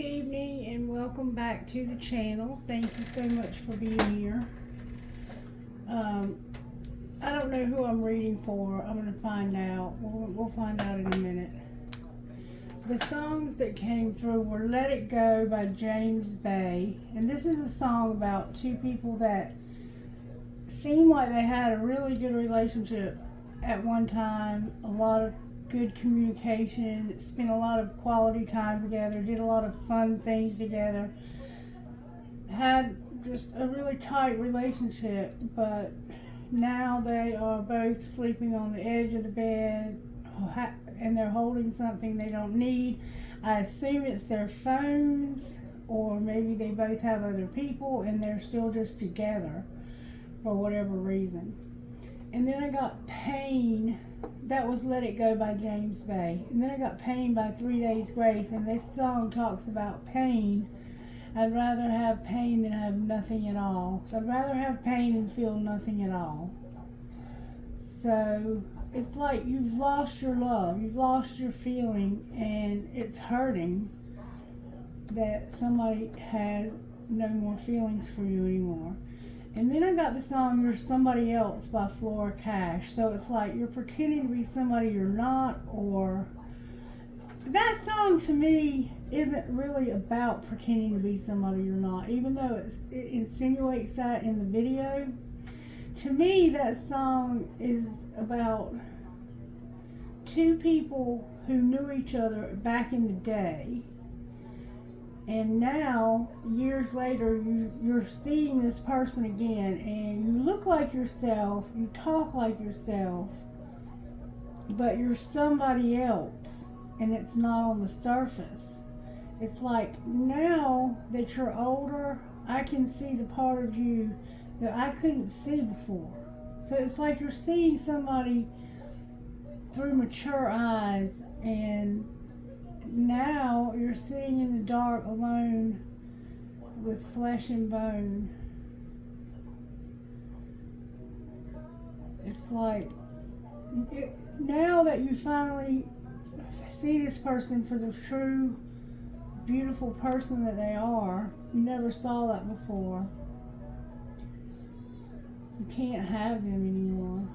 evening and welcome back to the channel. Thank you so much for being here. I don't know who I'm reading for. I'm going to find out. We'll find out in a minute. The songs that came through were Let It Go by James Bay. And this is a song about two people that seemed like they had a really good relationship at one time. A lot of good communication, spent a lot of quality time together, did a lot of fun things together, had just a really tight relationship, but now they are both sleeping on the edge of the bed and they're holding something they don't need. I assume it's their phones, or maybe they both have other people and they're still just together for whatever reason. And then I got Pain. That was Let It Go by James Bay. And then I got Pain by 3 Days Grace. And this song talks about pain. I'd rather have pain than have nothing at all. So I'd rather have pain than feel nothing at all. So it's like you've lost your love. You've lost your feeling. And it's hurting that somebody has no more feelings for you anymore. And then I got the song You're Somebody Else by Flora Cash. So it's like you're pretending to be somebody you're not, or that song to me isn't really about pretending to be somebody you're not, even though it insinuates that in the video. To me, that song is about two people who knew each other back in the day. And now, years later, you're seeing this person again, and you look like yourself, you talk like yourself, but you're somebody else, and it's not on the surface. It's like, now that you're older, I can see the part of you that I couldn't see before. So it's like you're seeing somebody through mature eyes, and now you're sitting in the dark alone with flesh and bone. It's like, now that you finally see this person for the true, beautiful person that they are, you never saw that before. You can't have them anymore.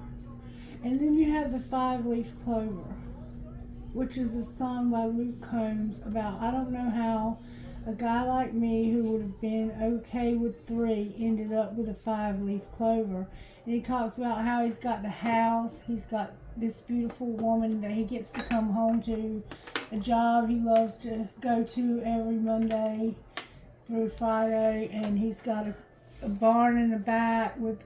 And then you have the 5-leaf clover, which is a song by Luke Combs about, I don't know how a guy like me who would have been okay with 3 ended up with a 5-leaf clover. And he talks about how he's got the house, he's got this beautiful woman that he gets to come home to, a job he loves to go to every Monday through Friday, and he's got a barn in the back with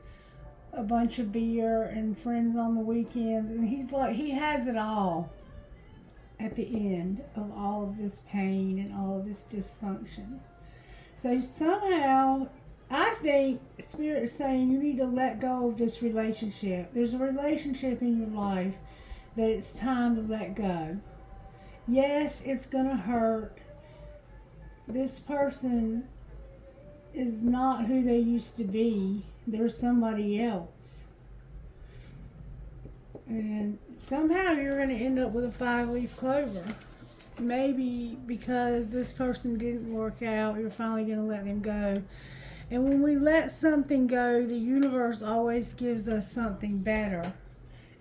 a bunch of beer and friends on the weekends, and he's like, he has it all at the end of all of this pain and all of this dysfunction. So somehow, I think Spirit is saying you need to let go of this relationship. There's a relationship in your life that it's time to let go. Yes, it's gonna hurt. This person is not who they used to be. They're somebody else. And somehow you're going to end up with a 5-leaf clover. Maybe because this person didn't work out, you're finally going to let them go. And when we let something go, the universe always gives us something better.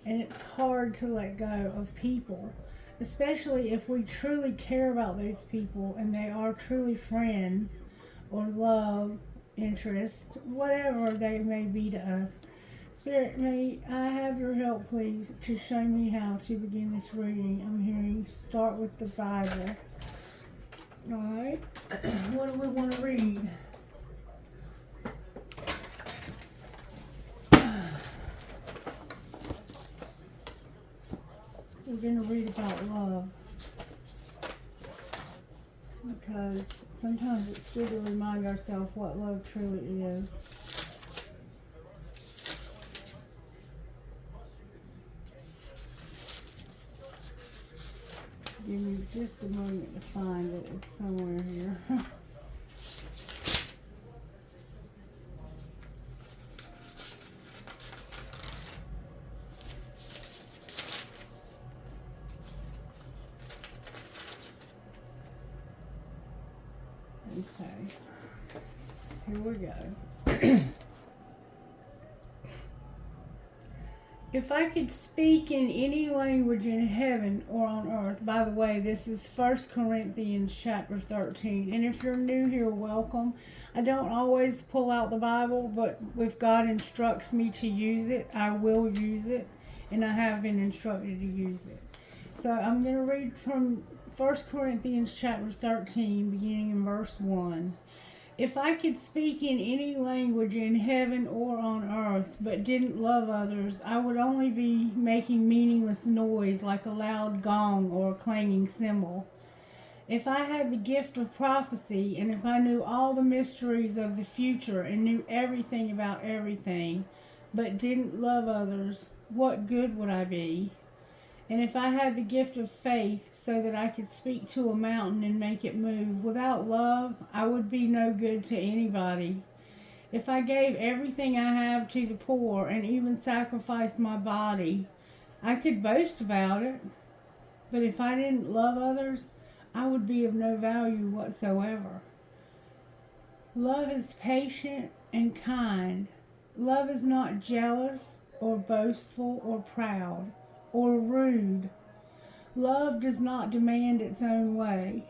And it's hard to let go of people, especially if we truly care about those people and they are truly friends or love, interest, whatever they may be to us. Spirit, may I have your help, please, to show me how to begin this reading. I'm hearing start with the Bible. Alright, what do we want to read? We're going to read about love, because sometimes it's good to remind ourselves what love truly is. Give me just a moment to find it. It's somewhere here. Here we go. If I could speak in any language in heaven or on earth, by the way, this is 1 Corinthians chapter 13. And if you're new here, welcome. I don't always pull out the Bible, but if God instructs me to use it, I will use it. And I have been instructed to use it. So I'm going to read from 1 Corinthians chapter 13, beginning in verse 1. If I could speak in any language in heaven or on earth, but didn't love others, I would only be making meaningless noise like a loud gong or a clanging cymbal. If I had the gift of prophecy, and if I knew all the mysteries of the future and knew everything about everything, but didn't love others, what good would I be? And if I had the gift of faith so that I could speak to a mountain and make it move, without love, I would be no good to anybody. If I gave everything I have to the poor and even sacrificed my body, I could boast about it. But if I didn't love others, I would be of no value whatsoever. Love is patient and kind. Love is not jealous or boastful or proud or rude. Love does not demand its own way.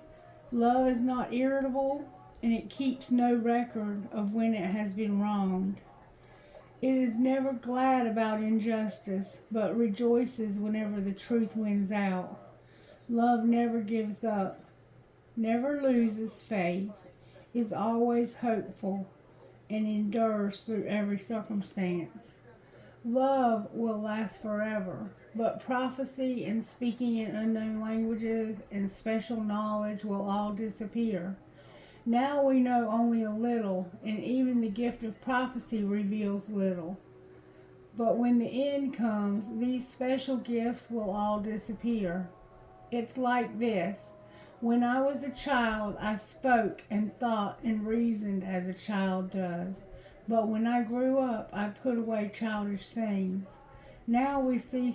Love is not irritable, and it keeps no record of when it has been wronged. It is never glad about injustice, but rejoices whenever the truth wins out. Love never gives up, never loses faith, is always hopeful, and endures through every circumstance. Love will last forever, but prophecy and speaking in unknown languages and special knowledge will all disappear. Now we know only a little, and even the gift of prophecy reveals little. But when the end comes, these special gifts will all disappear. It's like this. When I was a child, I spoke and thought and reasoned as a child does. But when I grew up, I put away childish things. Now we see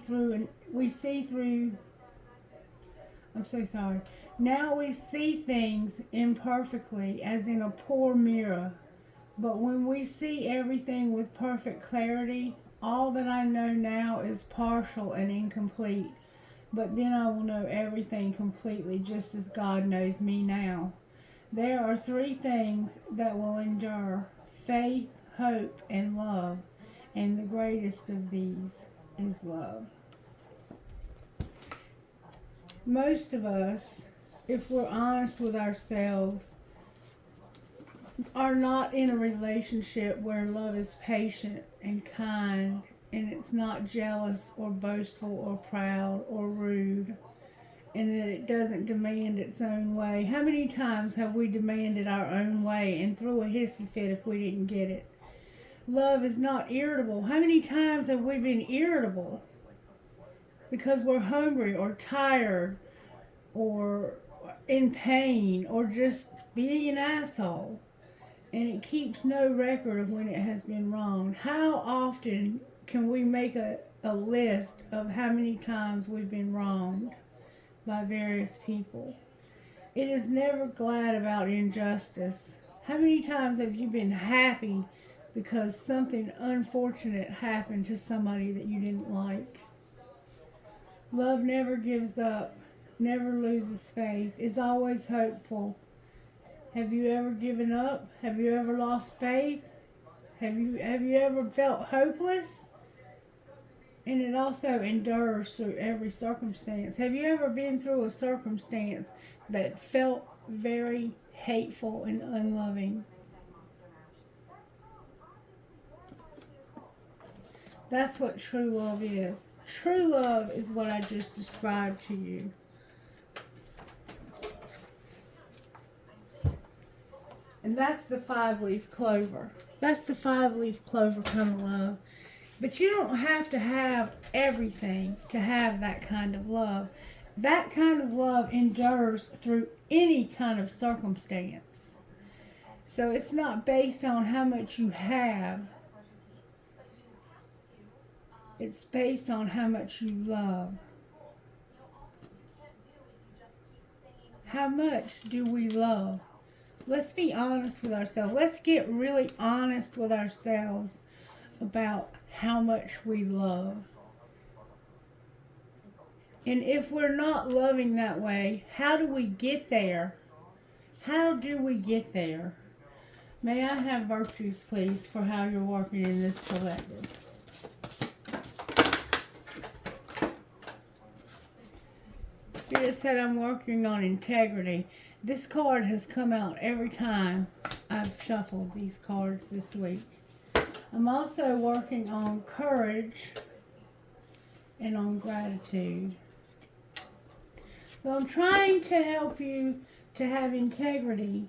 things imperfectly, as in a poor mirror. But when we see everything with perfect clarity, all that I know now is partial and incomplete. But then I will know everything completely, just as God knows me now. There are three things that will endure: faith, hope, and love. And the greatest of these is love. Most of us, if we're honest with ourselves, are not in a relationship where love is patient and kind, and it's not jealous or boastful or proud or rude, and that it doesn't demand its own way. How many times have we demanded our own way and threw a hissy fit if we didn't get it? Love is not irritable. How many times have we been irritable because we're hungry or tired or in pain or just being an asshole? And it keeps no record of when it has been wronged. How often can we make a list of how many times we've been wronged by various people? It is never glad about injustice. How many times have you been happy because something unfortunate happened to somebody that you didn't like? Love never gives up, never loses faith, is always hopeful. Have you ever given up? Have you ever lost faith? Have you ever felt hopeless? And it also endures through every circumstance. Have you ever been through a circumstance that felt very hateful and unloving? That's what true love is. True love is what I just described to you. And that's the 5-leaf clover. That's the 5-leaf clover kind of love. But you don't have to have everything to have that kind of love. That kind of love endures through any kind of circumstance. So it's not based on how much you have. It's based on how much you love. How much do we love? Let's be honest with ourselves. Let's get really honest with ourselves about how much we love. And if we're not loving that way, how do we get there? How do we get there? May I have virtues, please, for how you're working in this collective? Spirit said I'm working on integrity. This card has come out every time I've shuffled these cards this week. I'm also working on courage and on gratitude. So I'm trying to help you to have integrity,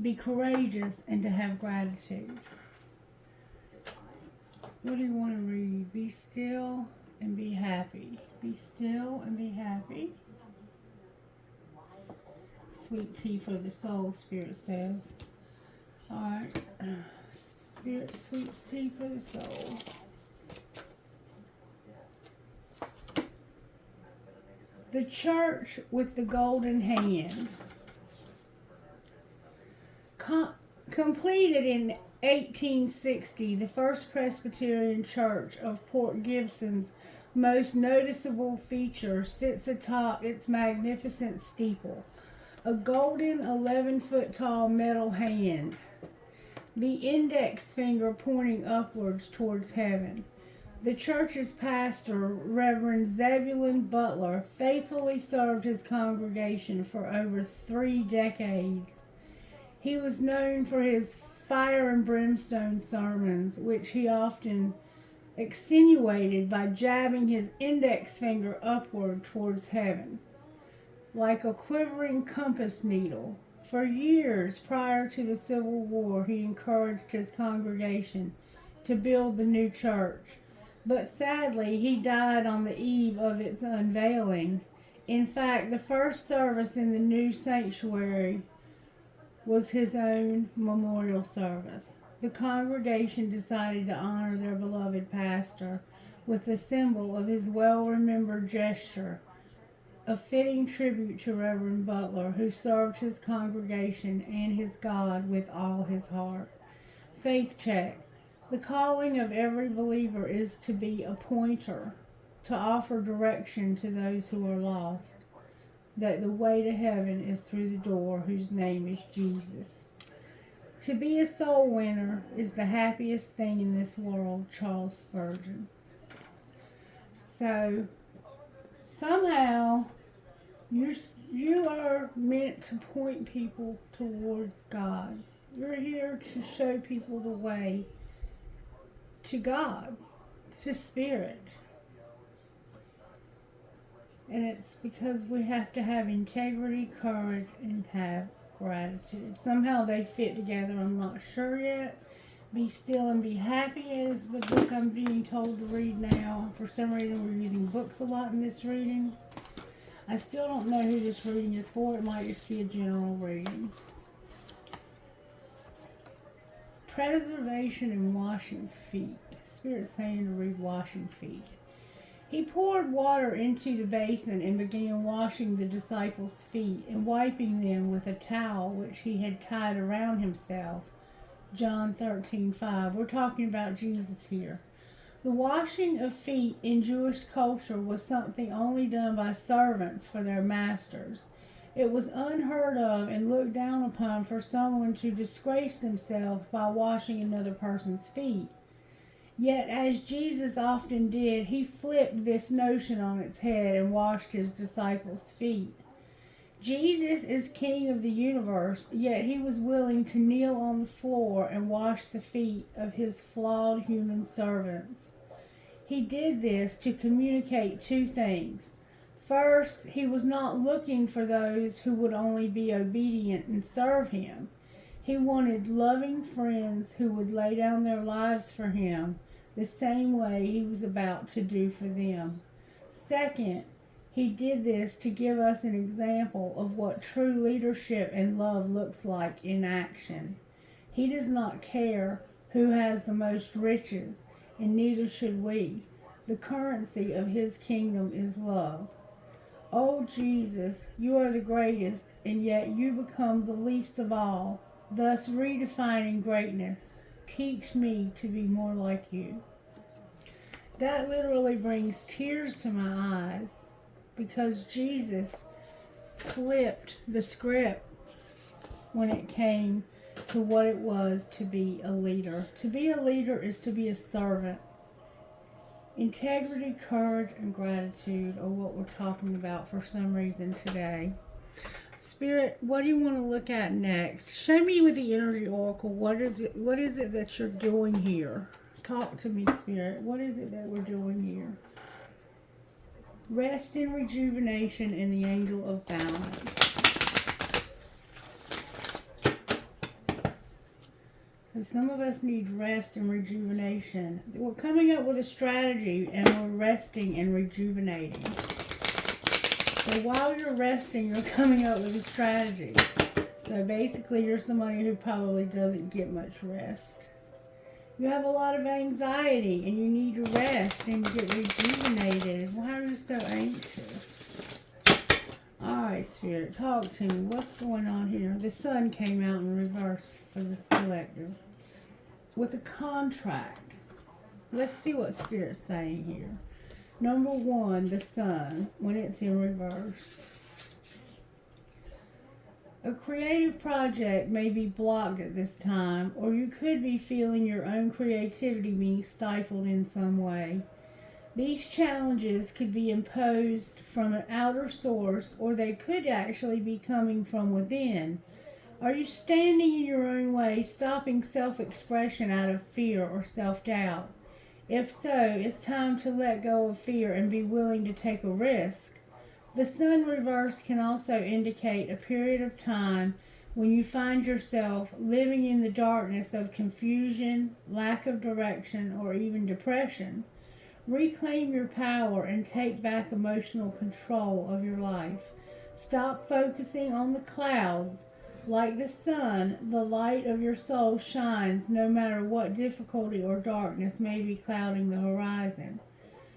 be courageous, and to have gratitude. What do you want to read? Be still and be happy. Be still and be happy. Sweet tea for the soul, Spirit says. Alright. Spirit, sweet tea for the soul. The church with the golden hand. Completed in 1860, the First Presbyterian Church of Port Gibson's most noticeable feature sits atop its magnificent steeple, a golden 11-foot tall metal hand, the index finger pointing upwards towards heaven. The church's pastor, Reverend Zebulon Butler, faithfully served his congregation for over 3 decades. He was known for his fire and brimstone sermons, which he often accentuated by jabbing his index finger upward towards heaven, like a quivering compass needle. For years prior to the Civil War, he encouraged his congregation to build the new church. But sadly, he died on the eve of its unveiling. In fact, the first service in the new sanctuary was his own memorial service. The congregation decided to honor their beloved pastor with the symbol of his well-remembered gesture, a fitting tribute to Reverend Butler, who served his congregation and his God with all his heart. Faith check. The calling of every believer is to be a pointer, to offer direction to those who are lost, that the way to heaven is through the door whose name is Jesus. To be a soul winner is the happiest thing in this world, Charles Spurgeon. So, somehow, you are meant to point people towards God. You're here to show people the way to God, to Spirit. And it's because we have to have integrity, courage, and have gratitude. Somehow they fit together, I'm not sure yet. Be Still and Be Happy is the book I'm being told to read now. For some reason we're using books a lot in this reading. I still don't know who this reading is for. It might just be a general reading. Preservation and washing feet. Spirit's saying to read washing feet. He poured water into the basin and began washing the disciples' feet and wiping them with a towel which he had tied around himself. John 13:5. We're talking about Jesus here. The washing of feet in Jewish culture was something only done by servants for their masters. It was unheard of and looked down upon for someone to disgrace themselves by washing another person's feet. Yet, as Jesus often did, he flipped this notion on its head and washed his disciples' feet. Jesus is King of the universe, yet he was willing to kneel on the floor and wash the feet of his flawed human servants. He did this to communicate 2 things. First, he was not looking for those who would only be obedient and serve him. He wanted loving friends who would lay down their lives for him the same way he was about to do for them. Second, he did this to give us an example of what true leadership and love looks like in action. He does not care who has the most riches, and neither should we. The currency of his kingdom is love. Oh Jesus, you are the greatest, and yet you become the least of all. thus redefining greatness. Teach me to be more like you. That literally brings tears to my eyes because Jesus flipped the script when it came to what it was to be a leader. To be a leader is to be a servant. Integrity, courage, and gratitude are what we're talking about for some reason today. Spirit, what do you want to look at next? Show me with the energy oracle. What is it that you're doing here? Talk to me, Spirit. What is it that we're doing here? Rest and rejuvenation and the angel of balance. So some of us need rest and rejuvenation. We're coming up with a strategy and we're resting and rejuvenating. So while you're resting, you're coming up with a strategy. So basically, you're somebody who probably doesn't get much rest. You have a lot of anxiety and you need to rest and get rejuvenated. Why are you so anxious? Alright, Spirit, talk to me. What's going on here? The sun came out in reverse for this collective. With a contract. Let's see what Spirit's saying here. Number one, the sun, when it's in reverse. A creative project may be blocked at this time, or you could be feeling your own creativity being stifled in some way. These challenges could be imposed from an outer source, or they could actually be coming from within. Are you standing in your own way, stopping self-expression out of fear or self-doubt? If so, it's time to let go of fear and be willing to take a risk. The sun reversed can also indicate a period of time when you find yourself living in the darkness of confusion, lack of direction, or even depression. Reclaim your power and take back emotional control of your life. Stop focusing on the clouds. Like the sun, the light of your soul shines no matter what difficulty or darkness may be clouding the horizon.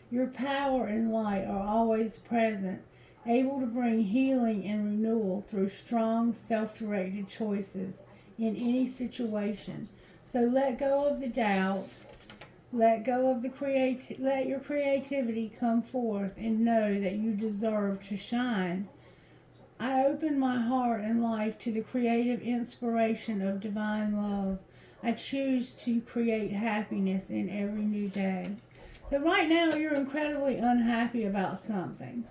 Your power and light are always present, able to bring healing and renewal through strong, self-directed choices in any situation. So let go of the doubt, let go of let your creativity come forth and know that you deserve to shine. I open my heart and life to the creative inspiration of divine love. I choose to create happiness in every new day. So right now you're incredibly unhappy about something.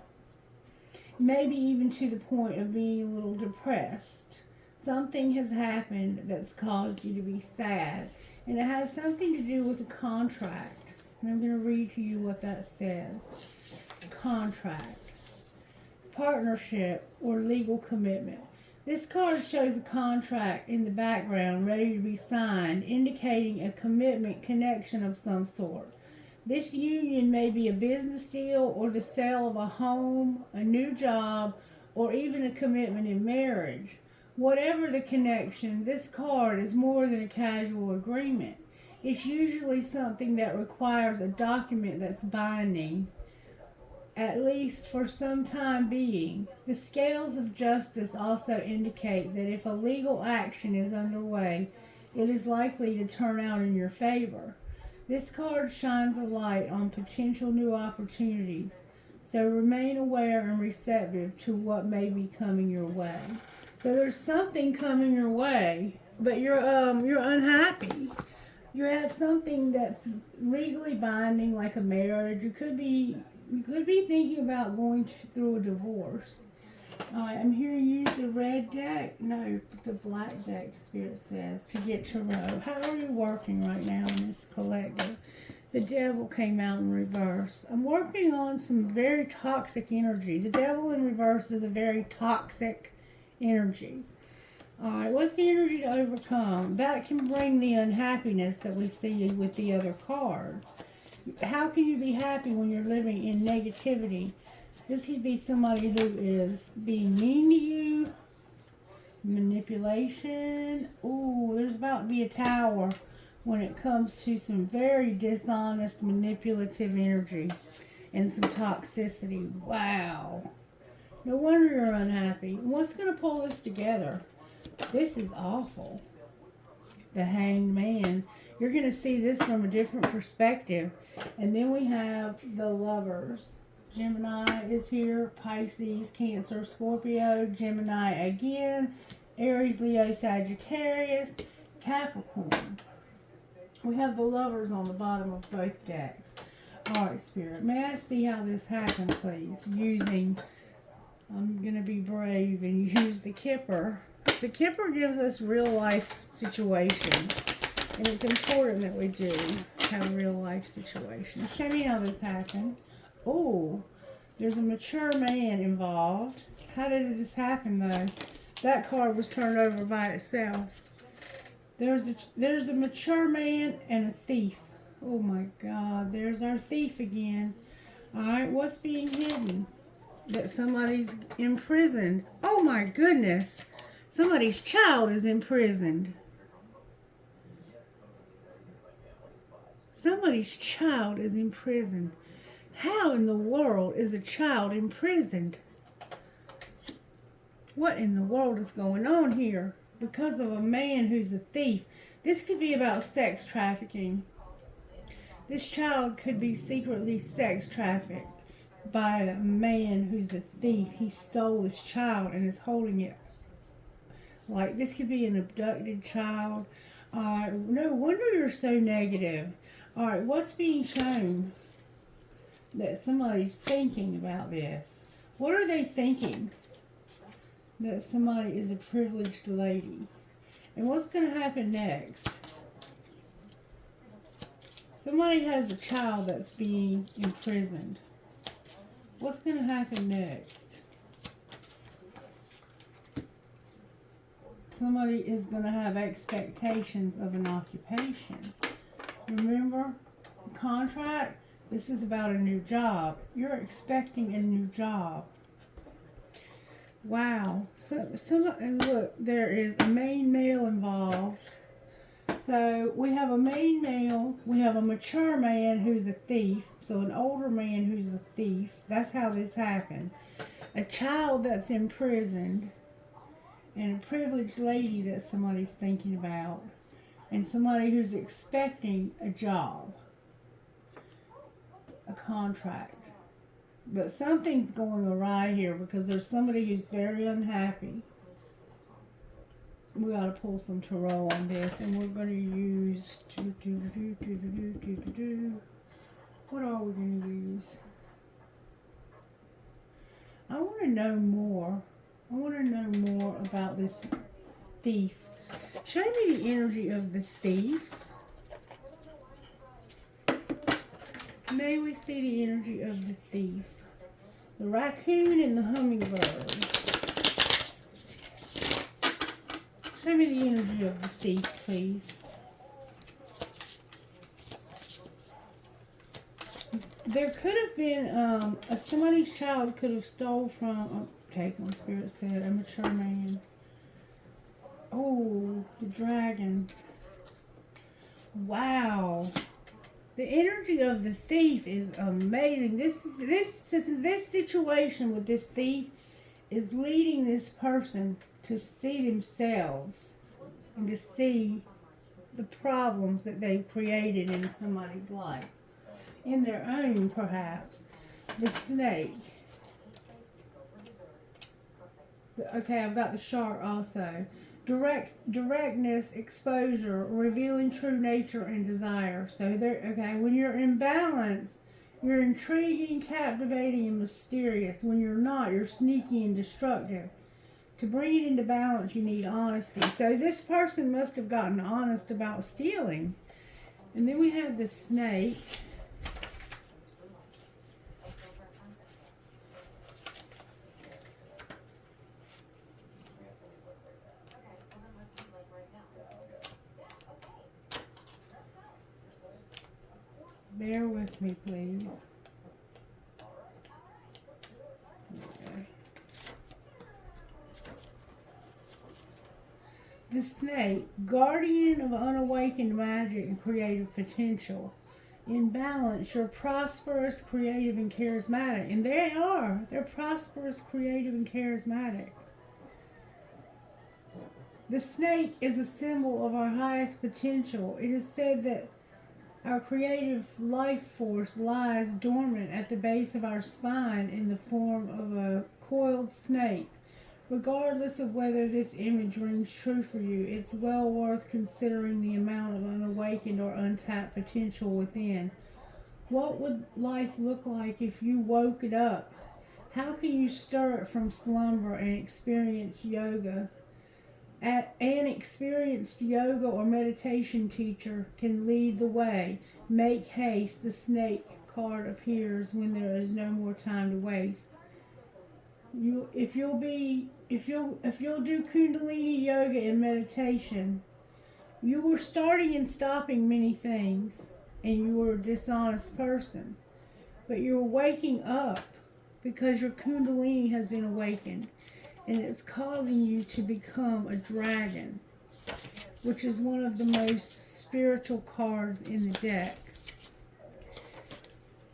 Maybe even to the point of being a little depressed. Something has happened that's caused you to be sad. And it has something to do with a contract. And I'm going to read to you what that says. Contract. Partnership or legal commitment. This card shows a contract in the background ready to be signed, indicating a commitment connection of some sort. This union may be a business deal or the sale of a home, a new job, or even a commitment in marriage. Whatever the connection, this card is more than a casual agreement. It's usually something that requires a document that's binding, at least for some time being. The scales of justice also indicate that if a legal action is underway, it is likely to turn out in your favor. This card shines a light on potential new opportunities, so remain aware and receptive to what may be coming your way. So there's something coming your way, but you're unhappy. You have something that's legally binding, like a marriage. You could be thinking about going through a divorce. I'm here to use the red deck. No, the black deck, Spirit says, to get to row. How are you working right now in this collective? The devil came out in reverse. I'm working on some very toxic energy. The devil in reverse is a very toxic energy. Alright, what's the energy to overcome? That can bring the unhappiness that we see with the other card. How can you be happy when you're living in negativity? This could be somebody who is being mean to you. Manipulation. Ooh, there's about to be a tower when it comes to some very dishonest, manipulative energy and some toxicity. Wow. No wonder you're unhappy. What's going to pull this together? This is awful. the Hanged Man. You're going to see this from a different perspective. And then we have the Lovers. Gemini is here, Pisces, Cancer, Scorpio, Gemini again, Aries, Leo, Sagittarius, Capricorn. We have the Lovers on the bottom of both decks. All right, Spirit, may I see how this happened, please? I'm going to be brave and use the Kipper. The Kipper gives us real life situations, and it's important that we do have real life situations. Show me how this happened. Oh, there's a mature man involved. How did this happen, though? That card was turned over by itself. There's a mature man and a thief. Oh my God, there's our thief again. All right, what's being hidden? That somebody's imprisoned. Oh my goodness. Somebody's child is imprisoned. Somebody's child is imprisoned. How in the world is a child imprisoned? What in the world is going on here? Because of a man who's a thief. This could be about sex trafficking. This child could be secretly sex trafficked by a man who's a thief. He stole this child and is holding it. Like, this could be an abducted child. No wonder you're so negative. All right, what's being shown? That somebody's thinking about this. What are they thinking? That somebody is a privileged lady. And what's going to happen next? Somebody has a child that's being imprisoned. What's going to happen next? Somebody is going to have expectations of an occupation. Remember, contract? This is about a new job. You're expecting a new job. Wow. And look, there is a main male involved. So we have a main male. We have a mature man who's a thief. So an older man who's a thief. That's how this happened. A child that's imprisoned. And a privileged lady that somebody's thinking about. And somebody who's expecting a job. A contract. But something's going awry here because there's somebody who's very unhappy. We got to pull some tarot on this, and we're going to use what are we going to use? I want to know more. I want to know more about this thief. Show me the energy of the thief. May we see the energy of the thief. The raccoon and the hummingbird. Show me the energy of the thief, please. There could have been, somebody's child could have stole from, on Spirit said, a mature man. Oh, the dragon. Wow. The energy of the thief is amazing. This situation with this thief is leading this person to see themselves and to see the problems that they've created in somebody's life. In their own, perhaps. The snake. Okay, I've got the shark also. Directness, exposure, revealing true nature and desire. So when you're in balance, you're intriguing, captivating, and mysterious. When you're not, you're sneaky and destructive. To bring it into balance, you need honesty. So this person must have gotten honest about stealing. And then we have the snake. Bear with me, please. Okay. The snake, guardian of unawakened magic and creative potential. In balance, you're prosperous, creative, and charismatic. And they are. They're prosperous, creative, and charismatic. The snake is a symbol of our highest potential. It is said that our creative life force lies dormant at the base of our spine in the form of a coiled snake. Regardless of whether this image rings true for you, it's well worth considering the amount of unawakened or untapped potential within. What would life look like if you woke it up? How can you stir it from slumber and experience yoga? An experienced yoga or meditation teacher can lead the way. Make haste, the snake card appears when there is no more time to waste. If you'll do Kundalini yoga and meditation, you are starting and stopping many things, and you are a dishonest person. But you're waking up because your Kundalini has been awakened, and it's causing you to become a dragon, which is one of the most spiritual cards in the deck.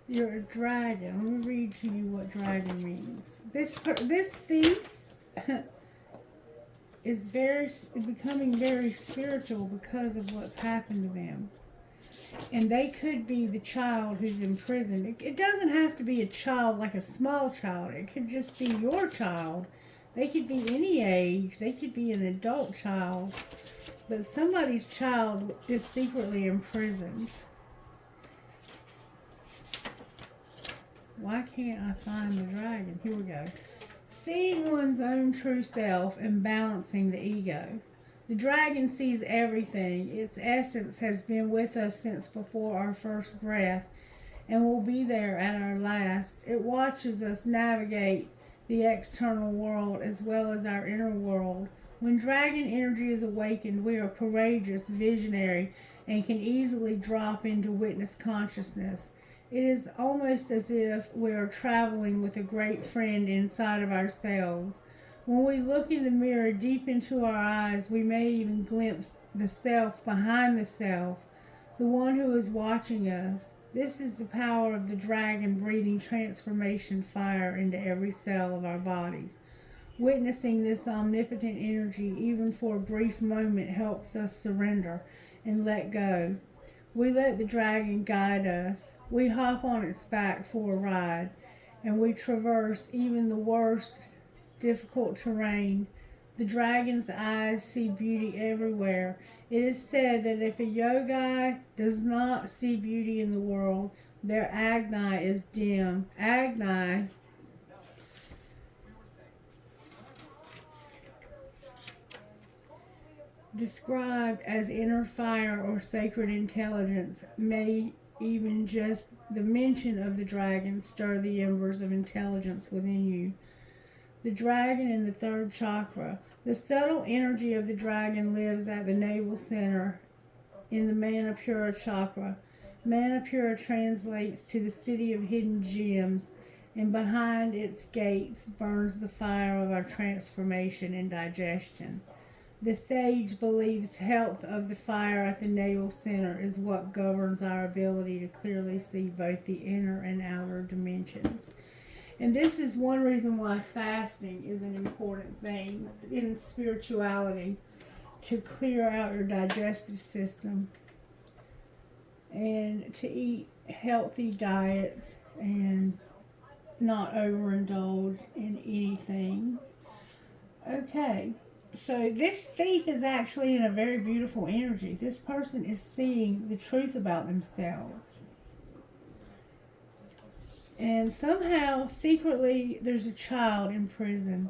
You're a dragon. Let me read to you what dragon means. This thief is becoming very spiritual because of what's happened to them. And they could be the child who's in prison. It doesn't have to be a child like a small child. It could just be your child. They could be any age. They could be an adult child. But somebody's child is secretly imprisoned. Why can't I find the dragon? Here we go. Seeing one's own true self and balancing the ego. The dragon sees everything. Its essence has been with us since before our first breath and will be there at our last. It watches us navigate the external world as well as our inner world. When dragon energy is awakened, we are courageous, visionary, and can easily drop into witness consciousness. It is almost as if we are traveling with a great friend inside of ourselves. When we look in the mirror deep into our eyes, we may even glimpse the self behind the self, the one who is watching us. This is the power of the dragon breathing transformation fire into every cell of our bodies. Witnessing this omnipotent energy, even for a brief moment, helps us surrender and let go. We let the dragon guide us. We hop on its back for a ride, and we traverse even the worst, difficult terrain. The dragon's eyes see beauty everywhere. It is said that if a yogi does not see beauty in the world, their Agni is dim. Agni described as inner fire or sacred intelligence, may even just the mention of the dragon stir the embers of intelligence within you. The dragon in the third chakra. The subtle energy of the dragon lives at the navel center in the Manipura chakra. Manipura translates to the city of hidden gems, and behind its gates burns the fire of our transformation and digestion. The sage believes health of the fire at the navel center is what governs our ability to clearly see both the inner and outer dimensions. And this is one reason why fasting is an important thing in spirituality, to clear out your digestive system and to eat healthy diets and not overindulge in anything. Okay. So this thief is actually in a very beautiful energy. This person is seeing the truth about themselves. And somehow, secretly, there's a child in prison.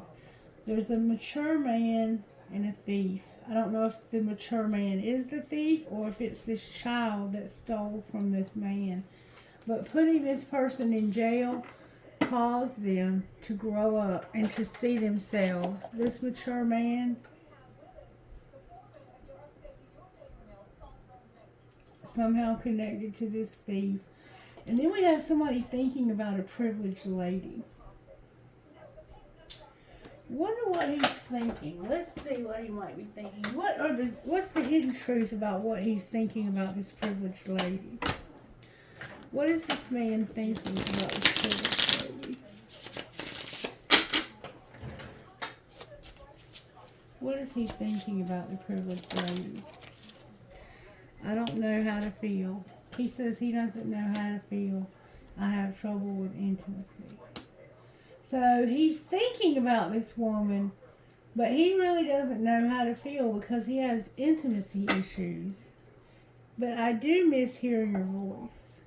There's a mature man and a thief. I don't know if the mature man is the thief or if it's this child that stole from this man. But putting this person in jail caused them to grow up and to see themselves. This mature man somehow connected to this thief. And then we have somebody thinking about a privileged lady. Wonder what he's thinking. Let's see what he might be thinking. What's the hidden truth about what he's thinking about this privileged lady? What is this man thinking about this privileged lady? What is he thinking about the privileged lady? I don't know how to feel. He says he doesn't know how to feel. I have trouble with intimacy. So he's thinking about this woman, but he really doesn't know how to feel because he has intimacy issues. But I do miss hearing your voice.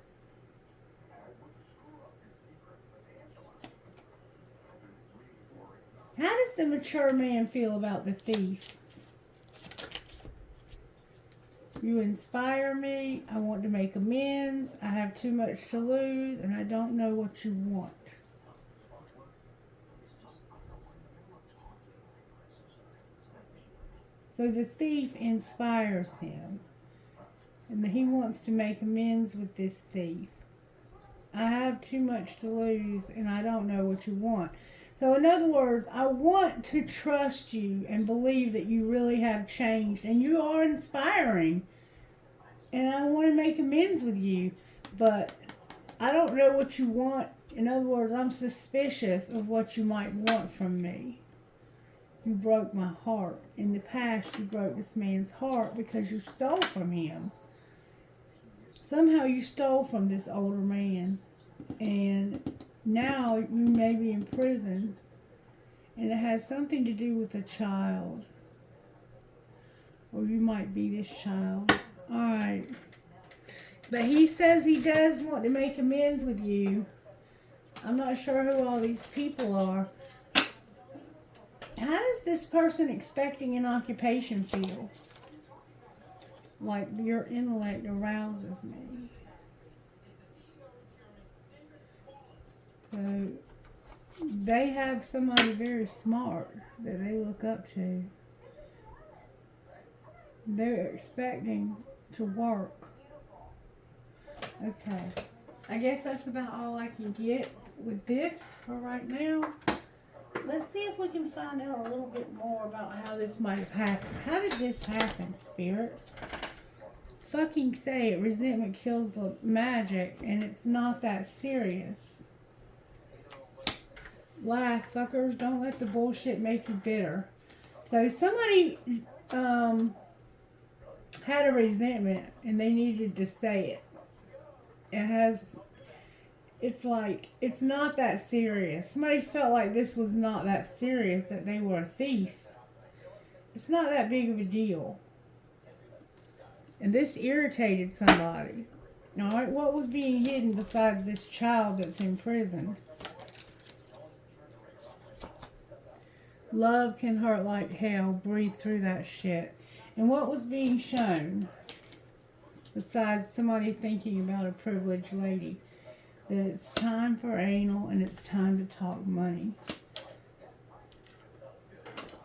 How does the mature man feel about the thief? You inspire me. I want to make amends. I have too much to lose, and I don't know what you want. So the thief inspires him, and he wants to make amends with this thief. I have too much to lose, and I don't know what you want. So in other words, I want to trust you and believe that you really have changed, and you are inspiring, and I want to make amends with you, but I don't know what you want. In other words, I'm suspicious of what you might want from me. You broke my heart. In the past, you broke this man's heart because you stole from him. Somehow you stole from this older man, and now you may be in prison, and it has something to do with a child, or you might be this child. Alright, but he says he does want to make amends with you. I'm not sure who all these people are. How does this person expecting an occupation feel? Like your intellect arouses me. So they have somebody very smart that they look up to. They're expecting to work. Okay. I guess that's about all I can get with this for right now. Let's see if we can find out a little bit more about how this might have happened. How did this happen, Spirit? Fucking say it. Resentment kills the magic, and it's not that serious. Laugh, fuckers. Don't let the bullshit make you bitter. So somebody had a resentment, and they needed to say it. It's like, it's not that serious. Somebody felt like this was not that serious, that they were a thief. It's not that big of a deal. And this irritated somebody. Alright, what was being hidden besides this child that's in prison? Love can hurt like hell. Breathe through that shit. And what was being shown besides somebody thinking about a privileged lady? That it's time for anal and it's time to talk money.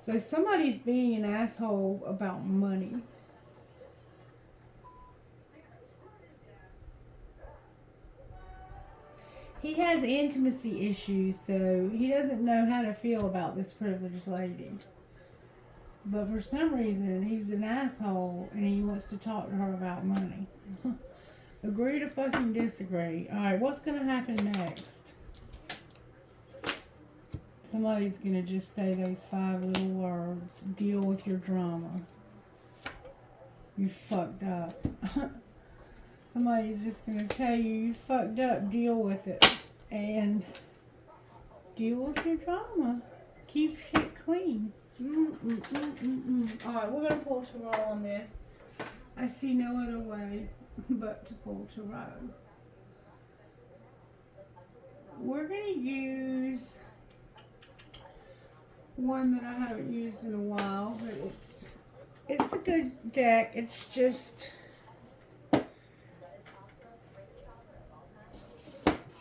So somebody's being an asshole about money. He has intimacy issues, so he doesn't know how to feel about this privileged lady. But for some reason, he's an asshole and he wants to talk to her about money. Agree to fucking disagree. Alright, what's going to happen next? Somebody's going to just say those 5 little words. Deal with your drama. You fucked up. Somebody's just going to tell you, you fucked up, deal with it. And deal with your drama. Keep shit clean. Alright, we're going to pull tarot on this. I see no other way but to pull tarot. We're going to use one that I haven't used in a while, but it's a good deck. It's just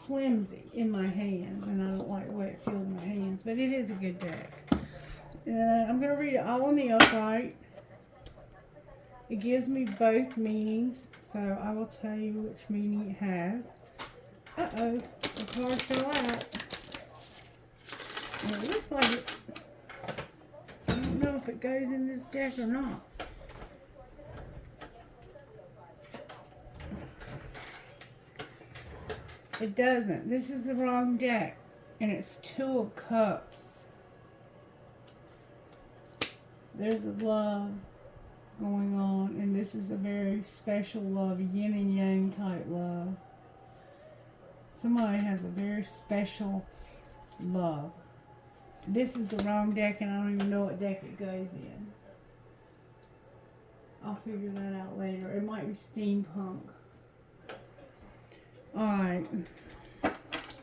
flimsy in my hands, and I don't like the way it feels in my hands, but it is a good deck. I'm going to read it all in the upright. It gives me both meanings, so I will tell you which meaning it has. Uh-oh, the card fell out. And it looks like it. I don't know if it goes in this deck or not. It doesn't. This is the wrong deck, and it's 2 of Cups. There's a love going on, and this is a very special love, yin and yang type love. Somebody has a very special love. This is the wrong deck, and I don't even know what deck it goes in. I'll figure that out later. It might be steampunk. Alright.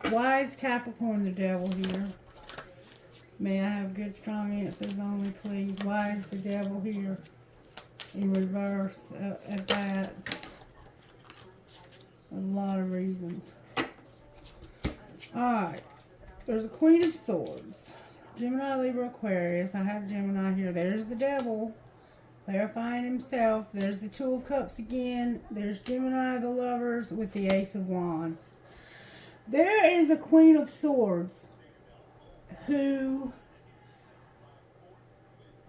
Why is Capricorn the devil here? May I have good, strong answers only, please? Why is the devil here in reverse at that? A lot of reasons. Alright. There's a Queen of Swords. Gemini, Libra, Aquarius. I have Gemini here. There's the devil. Clarifying himself. There's the Two of Cups again. There's Gemini, the Lovers, with the Ace of Wands. There is a Queen of Swords who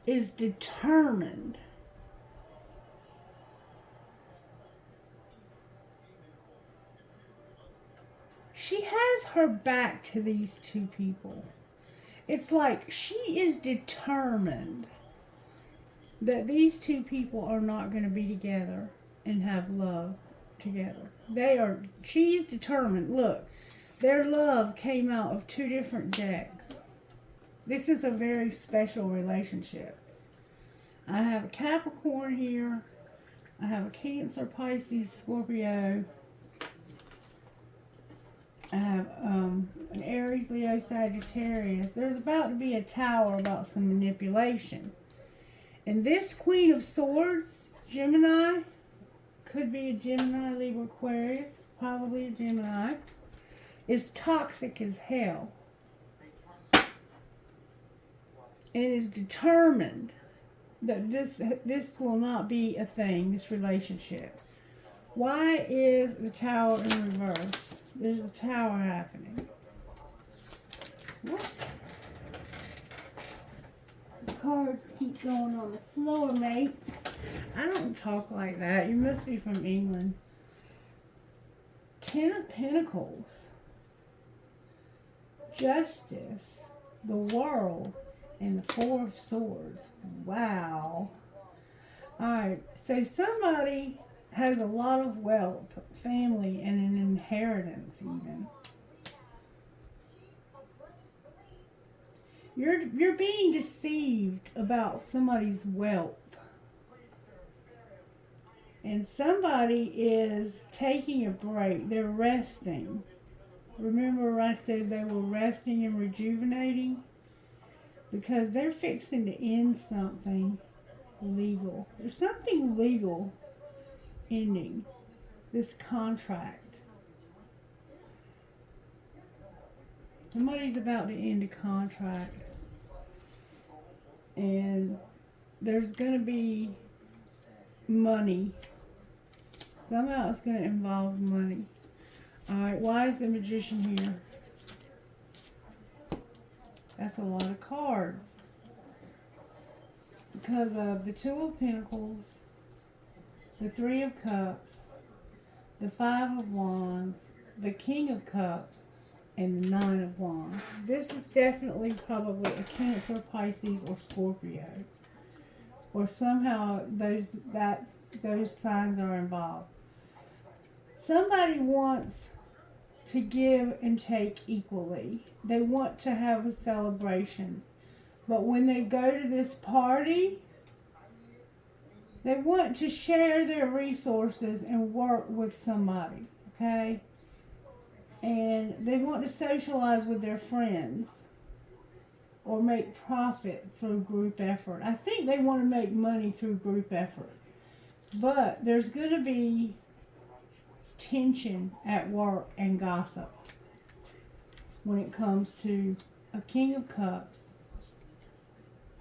is determined she has her back to these two people. It's like she is determined that these two people are not going to be together and have love together. She's determined. Look, their love came out of two different decks. This is a very special relationship. I have a Capricorn here. I have a Cancer, Pisces, Scorpio. I have an Aries, Leo, Sagittarius. There's about to be a Tower about some manipulation. And this Queen of Swords, Gemini, could be a Gemini, Libra, Aquarius, probably a Gemini, is toxic as hell. And is determined that this will not be a thing, this relationship. Why is the Tower in reverse? There's a Tower happening. Whoops. The cards keep going on the floor, mate. I don't talk like that. You must be from England. Ten of Pentacles. Justice. The World. And the Four of Swords. Wow. Alright, so somebody has a lot of wealth, family, and an inheritance even. You're being deceived about somebody's wealth. And somebody is taking a break. They're resting. Remember I said they were resting and rejuvenating? Because they're fixing to end something legal. There's something legal ending this contract. Somebody's about to end a contract. And there's going to be money. Somehow it's going to involve money. Alright, why is the Magician here? That's a lot of cards. Because of the Two of Pentacles, the Three of Cups, the Five of Wands, the King of Cups, and the Nine of Wands. This is definitely probably a Cancer, Pisces, or Scorpio. Or somehow those signs are involved. Somebody wants to give and take equally. They want to have a celebration. But when they go to this party, they want to share their resources and work with somebody, okay? And they want to socialize with their friends or make profit through group effort. I think they want to make money through group effort. But there's going to be tension at work and gossip when it comes to a King of Cups.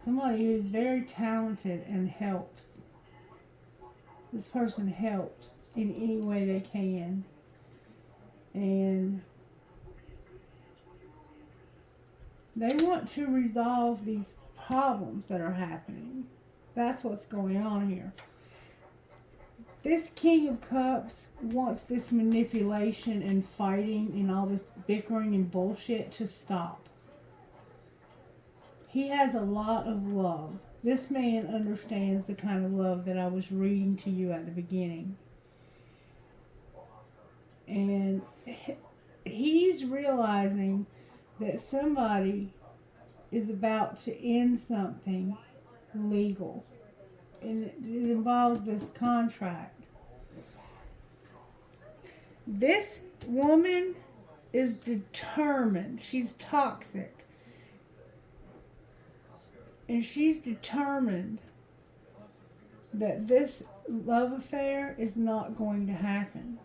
Somebody who's very talented and helps. This person helps in any way they can. And they want to resolve these problems that are happening. That's what's going on here. This King of Cups wants this manipulation and fighting and all this bickering and bullshit to stop. He has a lot of love This man understands the kind of love that I was reading to you at the beginning. And he's realizing that somebody is about to end something legal. And it involves this contract. This woman is determined. She's toxic. And she's determined that this love affair is not going to happen.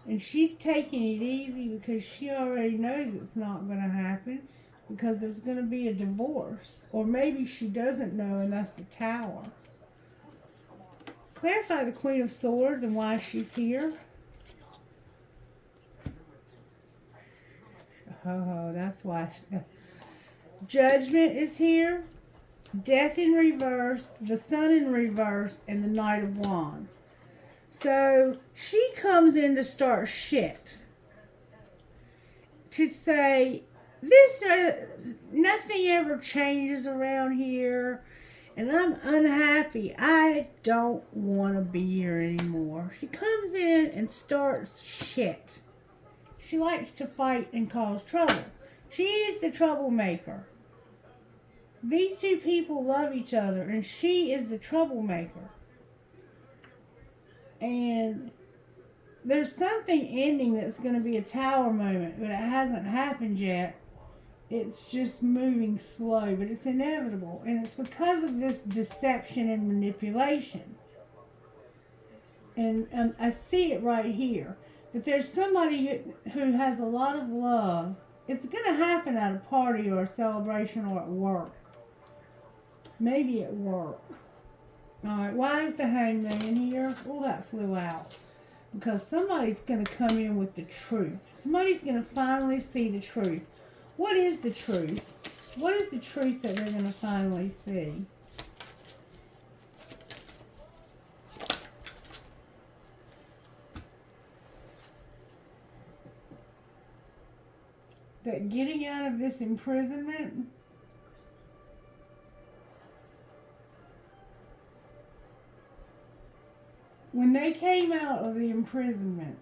And she's taking it easy because she already knows it's not going to happen, because there's going to be a divorce. Or maybe she doesn't know, and that's the Tower. Clarify the Queen of Swords and why she's here. Oh, that's why. Judgment is here. Death in reverse. The Sun in reverse. And the Knight of Wands. So she comes in to start shit. To say, nothing ever changes around here. And I'm unhappy. I don't want to be here anymore. She comes in and starts shit. She likes to fight and cause trouble. She is the troublemaker. These two people love each other, and she is the troublemaker. And there's something ending that's going to be a Tower moment, but it hasn't happened yet. It's just moving slow, but it's inevitable. And it's because of this deception and manipulation. And I see it right here. If there's somebody who has a lot of love, it's going to happen at a party or a celebration or at work. Maybe at work. Alright, why is the Hangman here? Well, that flew out. Because somebody's going to come in with the truth. Somebody's going to finally see the truth. What is the truth? What is the truth that they're going to finally see? That getting out of this imprisonment, when they came out of the imprisonment,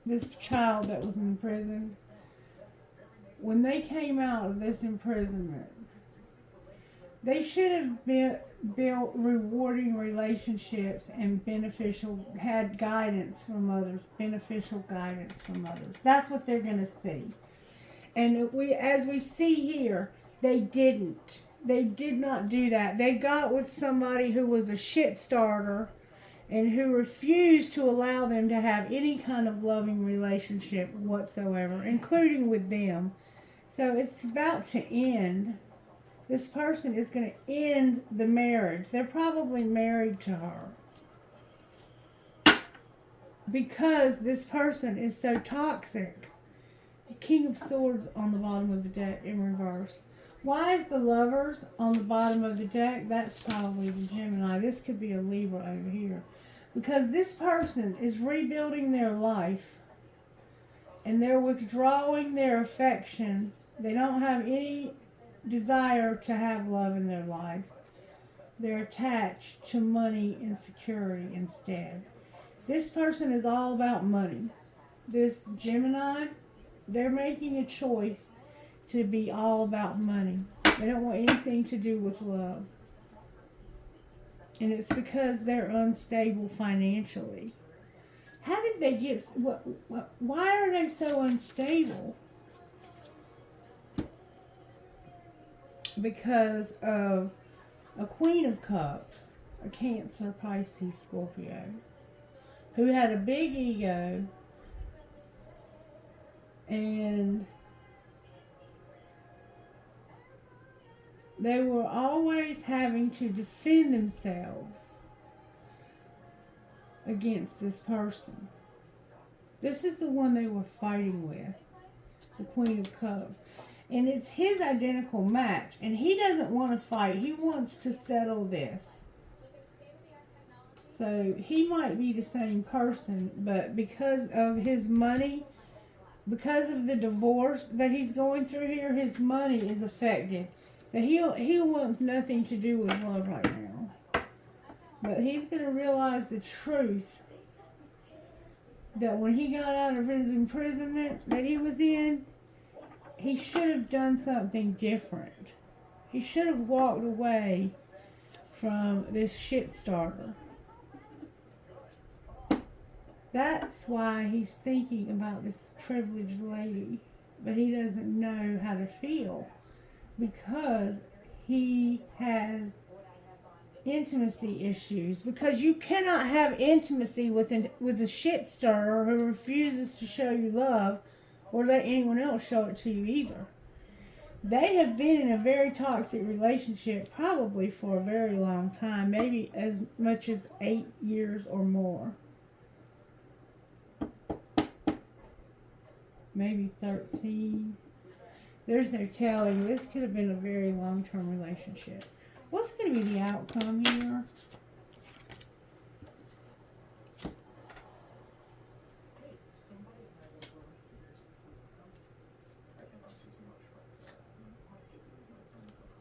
this child that was in prison, when they came out of this imprisonment, they should have built rewarding relationships and had guidance from others, beneficial guidance from others. That's what they're going to see. And as we see here, they didn't. They did not do that. They got with somebody who was a shit starter and who refused to allow them to have any kind of loving relationship whatsoever, including with them. So it's about to end. This person is going to end the marriage. They're probably married to her. Because this person is so toxic. The King of Swords on the bottom of the deck in reverse. Why is the Lovers on the bottom of the deck? That's probably the Gemini. This could be a Libra over here. Because this person is rebuilding their life. And they're withdrawing their affection. They don't have any desire to have love in their life. They're attached to money and security instead. This person is all about money. This Gemini, they're making a choice to be all about money. They don't want anything to do with love. And it's because they're unstable financially. How did they get... why are they so unstable? Because of a Queen of Cups, a Cancer, Pisces, Scorpio, who had a big ego, and they were always having to defend themselves against this person. This is the one they were fighting with, the Queen of Cups. And it's his identical match. And he doesn't want to fight. He wants to settle this. So he might be the same person, but because of his money because of the divorce that he's going through here, his money is affected. So he wants nothing to do with love right now. But he's going to realize the truth that when he got out of his imprisonment that he was in, he should have done something different. He should have walked away from this shit starter. That's why he's thinking about this privileged lady, but he doesn't know how to feel because he has intimacy issues. Because you cannot have intimacy with a shit starter who refuses to show you love or let anyone else show it to you either. They have been in a very toxic relationship probably for a very long time, maybe as much as 8 years or more. Maybe 13. There's no telling. This could have been a very long-term relationship. What's going to be the outcome here?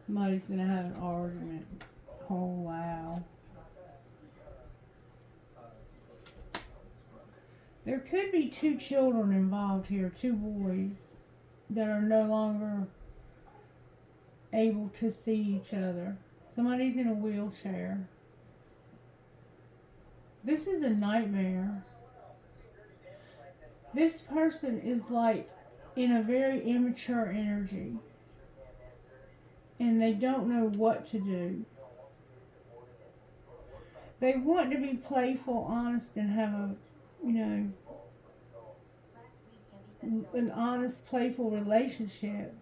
Somebody's going to have an argument. Oh, wow. There could be 2 children involved here, 2 boys that are no longer able to see each other. Somebody's in a wheelchair. This is a nightmare. This person is like in a very immature energy, and they don't know what to do. They want to be playful, honest, and have a, an honest, playful relationship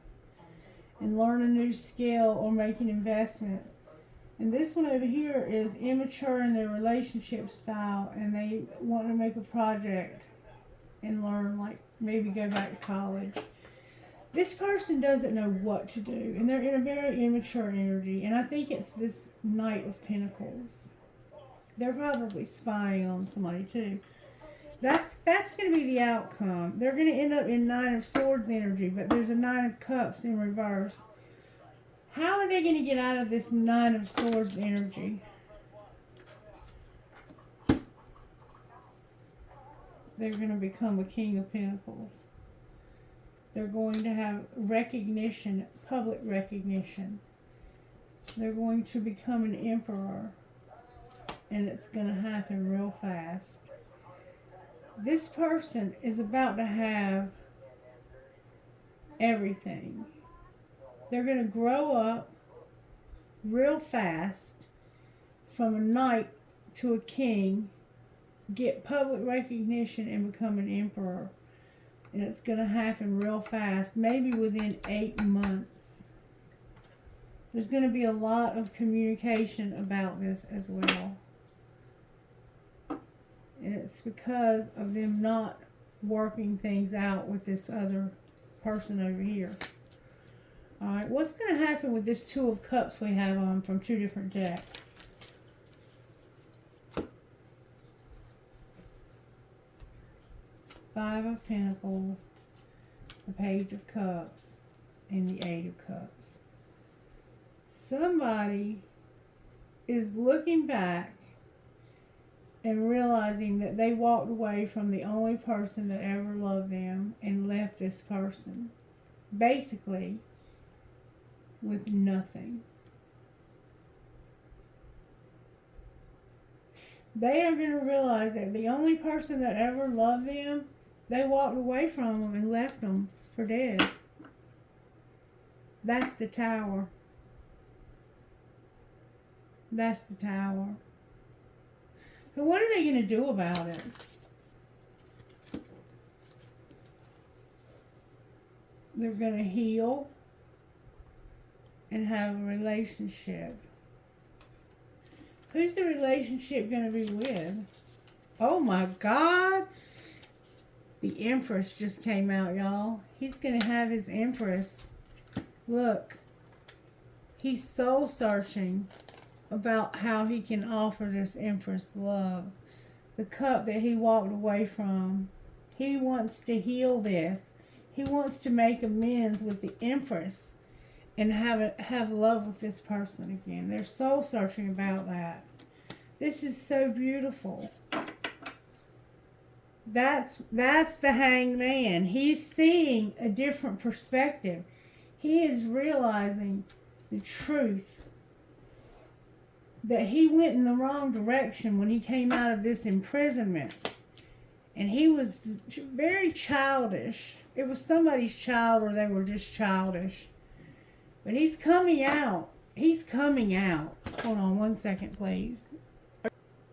and learn a new skill or make an investment. And this one over here is immature in their relationship style, and they want to make a project and learn, like maybe go back to college. This person doesn't know what to do, and they're in a very immature energy, and I think it's this Knight of Pentacles. They're probably spying on somebody too. That's going to be the outcome. They're going to end up in 9 of Swords energy, but there's a 9 of Cups in reverse. How are they going to get out of this 9 of Swords energy? They're going to become a King of Pentacles. They're going to have recognition, public recognition. They're going to become an emperor, and it's going to happen real fast. This person is about to have everything. They're going to grow up real fast from a knight to a king, get public recognition, and become an emperor. And it's going to happen real fast, maybe within 8 months. There's going to be a lot of communication about this as well. And it's because of them not working things out with this other person over here. Alright, what's going to happen with this 2 of Cups we have on from 2 different decks? Five of Pentacles, the Page of Cups, and the 8 of Cups. Somebody is looking back and realizing that they walked away from the only person that ever loved them and left this person, basically, with nothing. They are going to realize that the only person that ever loved them, they walked away from them and left them for dead. That's the Tower. That's the Tower. So what are they going to do about it? They're going to heal and have a relationship. Who's the relationship going to be with? Oh my God. The Empress just came out, y'all. He's going to have his Empress. Look. He's soul searching about how he can offer this Empress love. The cup that he walked away from. He wants to heal this. He wants to make amends with the Empress and have love with this person again. They're soul searching about that. This is so beautiful. That's the Hanged Man. He's seeing a different perspective. He is realizing the truth that he went in the wrong direction when he came out of this imprisonment. And he was very childish. It was somebody's child, or they were just childish. But he's coming out. He's coming out. Hold on one second, please.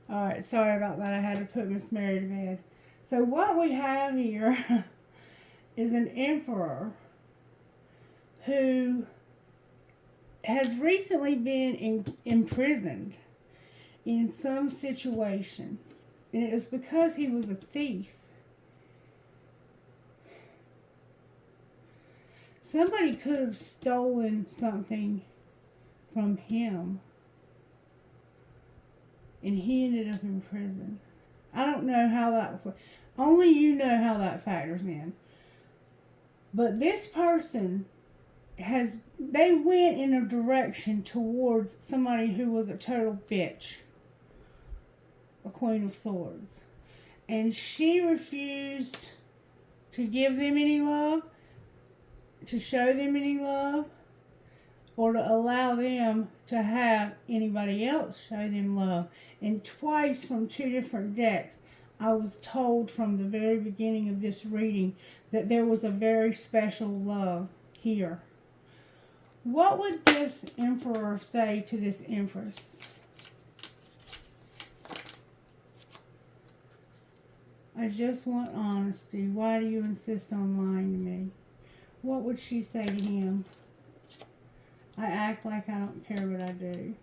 Alright, sorry about that. I had to put Miss Mary to bed. So what we have here is an emperor who has recently been imprisoned in some situation. And it was because he was a thief. Somebody could have stolen something from him. And he ended up in prison. I don't know how that... Only you know how that factors in. But this person has... They went in a direction towards somebody who was a total bitch. A Queen of Swords. And she refused to give them any love, to show them any love, or to allow them to have anybody else show them love. And twice from two different decks, I was told from the very beginning of this reading that there was a very special love here. What would this Emperor say to this Empress? I just want honesty. Why do you insist on lying to me? What would she say to him? I act like I don't care what I do.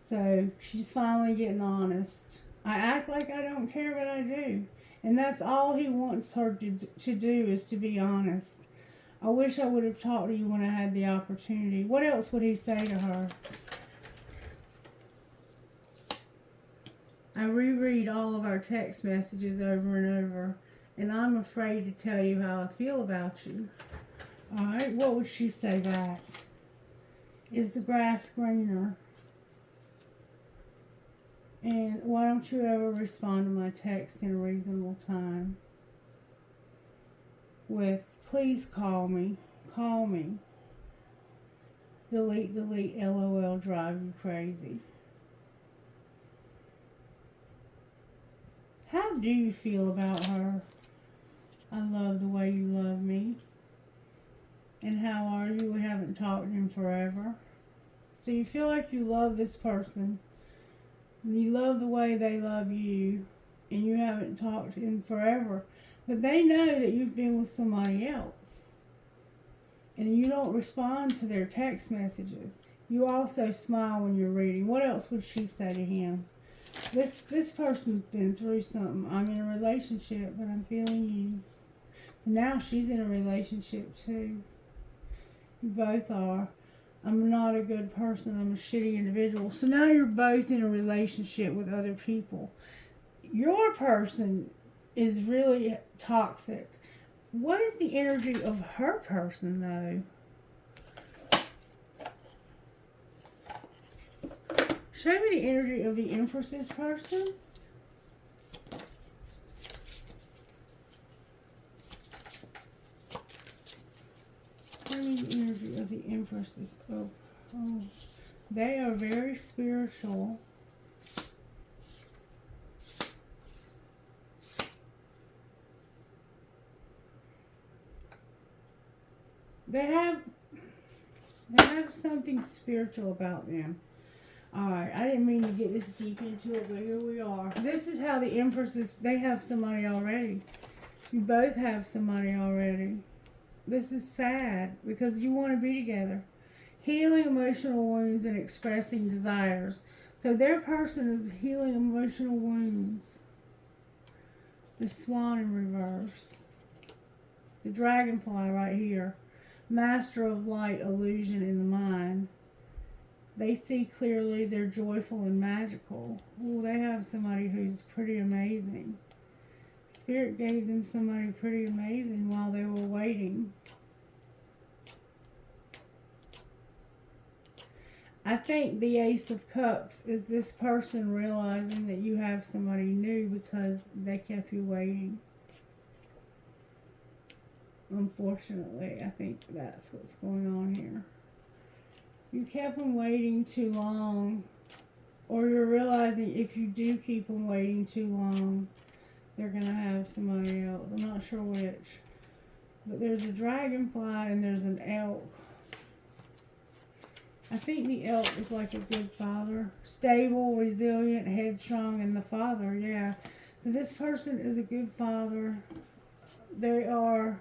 So she's finally getting honest. I act like I don't care what I do. And that's all he wants her to do, is to be honest. I wish I would have talked to you when I had the opportunity. What else would he say to her? I reread all of our text messages over and over, and I'm afraid to tell you how I feel about you. Alright, what would she say back? Is the grass greener? And why don't you ever respond to my text in a reasonable time? With, please call me. Call me. Delete, LOL, drive you crazy. How do you feel about her? I love the way you love me. And how are you? We haven't talked in forever. So you feel like you love this person. And you love the way they love you. And you haven't talked in forever. But they know that you've been with somebody else. And you don't respond to their text messages. You also smile when you're reading. What else would she say to him? This person's been through something. I'm in a relationship, but I'm feeling you. And now she's in a relationship too. You both are. I'm not a good person. I'm a shitty individual. So now you're both in a relationship with other people. Your person is really toxic. What is the energy of her person, though? Show me the energy of the Empress's person. Show me the energy of the Empress's. Oh, they are very spiritual. They have something spiritual about them. Alright, I didn't mean to get this deep into it, but here we are. This is how the Empresses, they have somebody already. You both have somebody already. This is sad because you want to be together. Healing emotional wounds and expressing desires. So their person is healing emotional wounds. The Swan in reverse. The Dragonfly right here. Master of light, illusion in the mind. They see clearly, they're joyful and magical. Oh, they have somebody who's pretty amazing. Spirit gave them somebody pretty amazing while they were waiting. I think the Ace of Cups is this person realizing that you have somebody new because they kept you waiting. Unfortunately, I think that's what's going on here. You kept them waiting too long, or you're realizing if you do keep them waiting too long, they're going to have somebody else. I'm not sure which. But there's a dragonfly and there's an elk. I think the elk is like a good father. Stable, resilient, headstrong, and the father, yeah. So this person is a good father. They are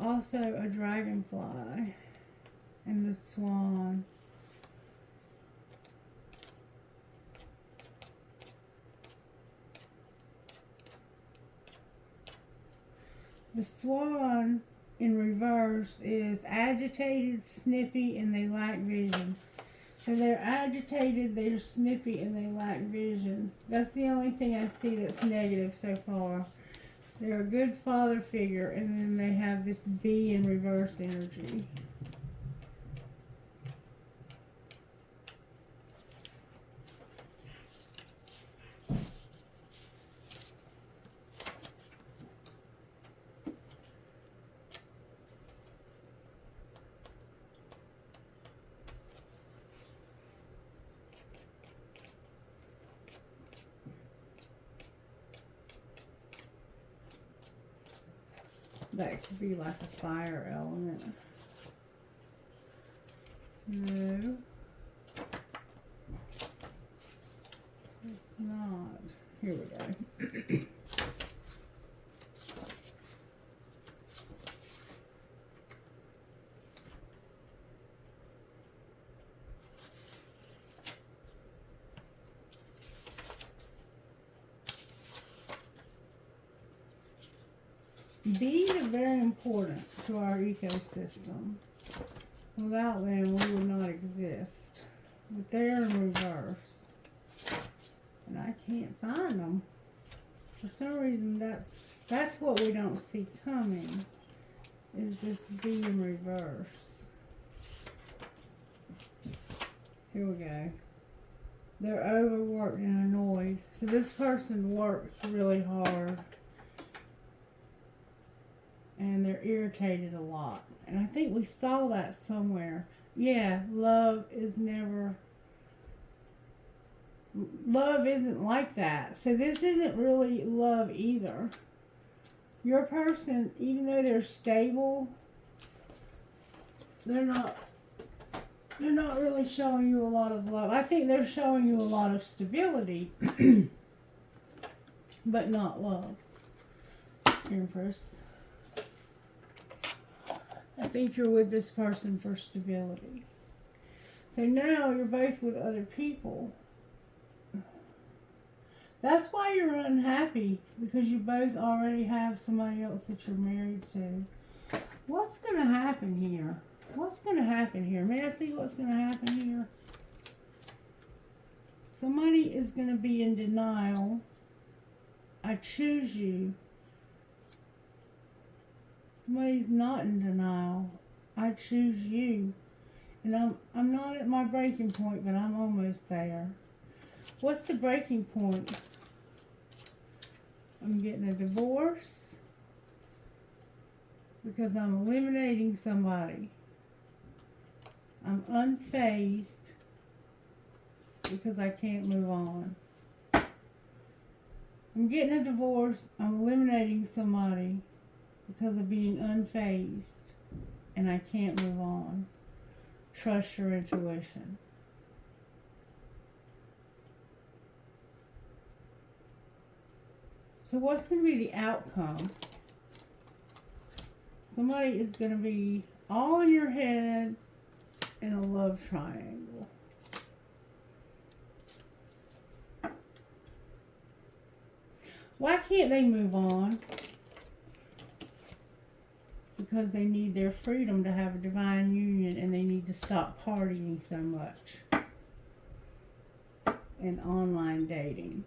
also a dragonfly and the swan. The swan in reverse is agitated, sniffy, and they lack vision. So they're agitated, they're sniffy, and they lack vision. That's the only thing I see that's negative so far. They're a good father figure, and then they have this bee in reverse energy. That could be like a fire element. No. It's not. Here we go. Bees are very important to our ecosystem. Without them, we would not exist. But they're in reverse. And I can't find them. For some reason, that's what we don't see coming, is this bee in reverse. Here we go. They're overworked and annoyed. So this person works really hard. And they're irritated a lot. And I think we saw that somewhere. Yeah, love isn't like that. So this isn't really love either. Your person, even though they're stable, they're not really showing you a lot of love. I think they're showing you a lot of stability, but not love. Empress. I think you're with this person for stability. So now you're both with other people. That's why you're unhappy, because you both already have somebody else that you're married to. What's going to happen here? What's going to happen here? May I see what's going to happen here? Somebody is going to be in denial. I choose you. Somebody's not in denial. I choose you. And I'm not at my breaking point, but I'm almost there. What's the breaking point? I'm getting a divorce because I'm eliminating somebody. I'm unfazed because I can't move on. I'm getting a divorce. I'm eliminating somebody because of being unfazed, and I can't move on. Trust your intuition. So what's going to be the outcome? Somebody is going to be all in your head in a love triangle. Why can't they move on? Because they need their freedom to have a divine union, and they need to stop partying so much and online dating.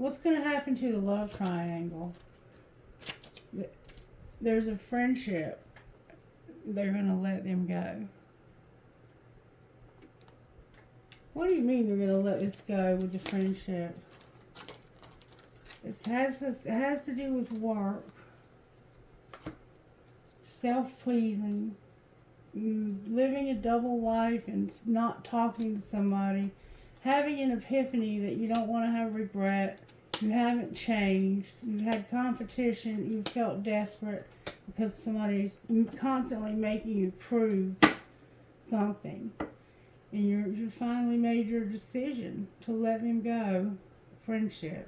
What's going to happen to the love triangle? There's a friendship. They're going to let them go. What do you mean they're going to let this go with the friendship? It has to do with work, self-pleasing, living a double life and not talking to somebody, having an epiphany that you don't want to have regret, you haven't changed, you've had competition, you've felt desperate because somebody's constantly making you prove something. And you finally made your decision to let them go. Friendship.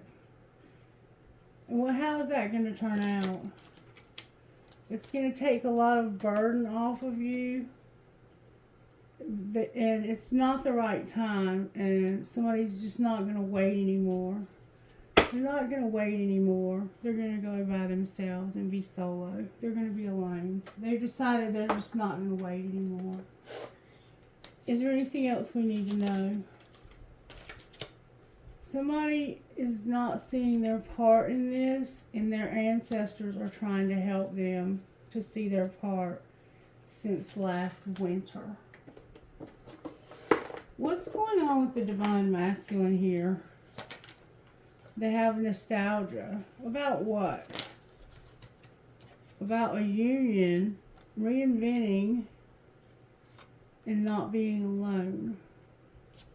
And how is that going to turn out? It's going to take a lot of burden off of you. And it's not the right time. And somebody's just not going to wait anymore. They're not going to wait anymore. They're going to go by themselves and be solo. They're going to be alone. They've decided they're just not going to wait anymore. Is there anything else we need to know? Somebody is not seeing their part in this, and their ancestors are trying to help them to see their part since last winter. What's going on with the divine masculine here? They have nostalgia. About what? About a union, reinventing, and not being alone.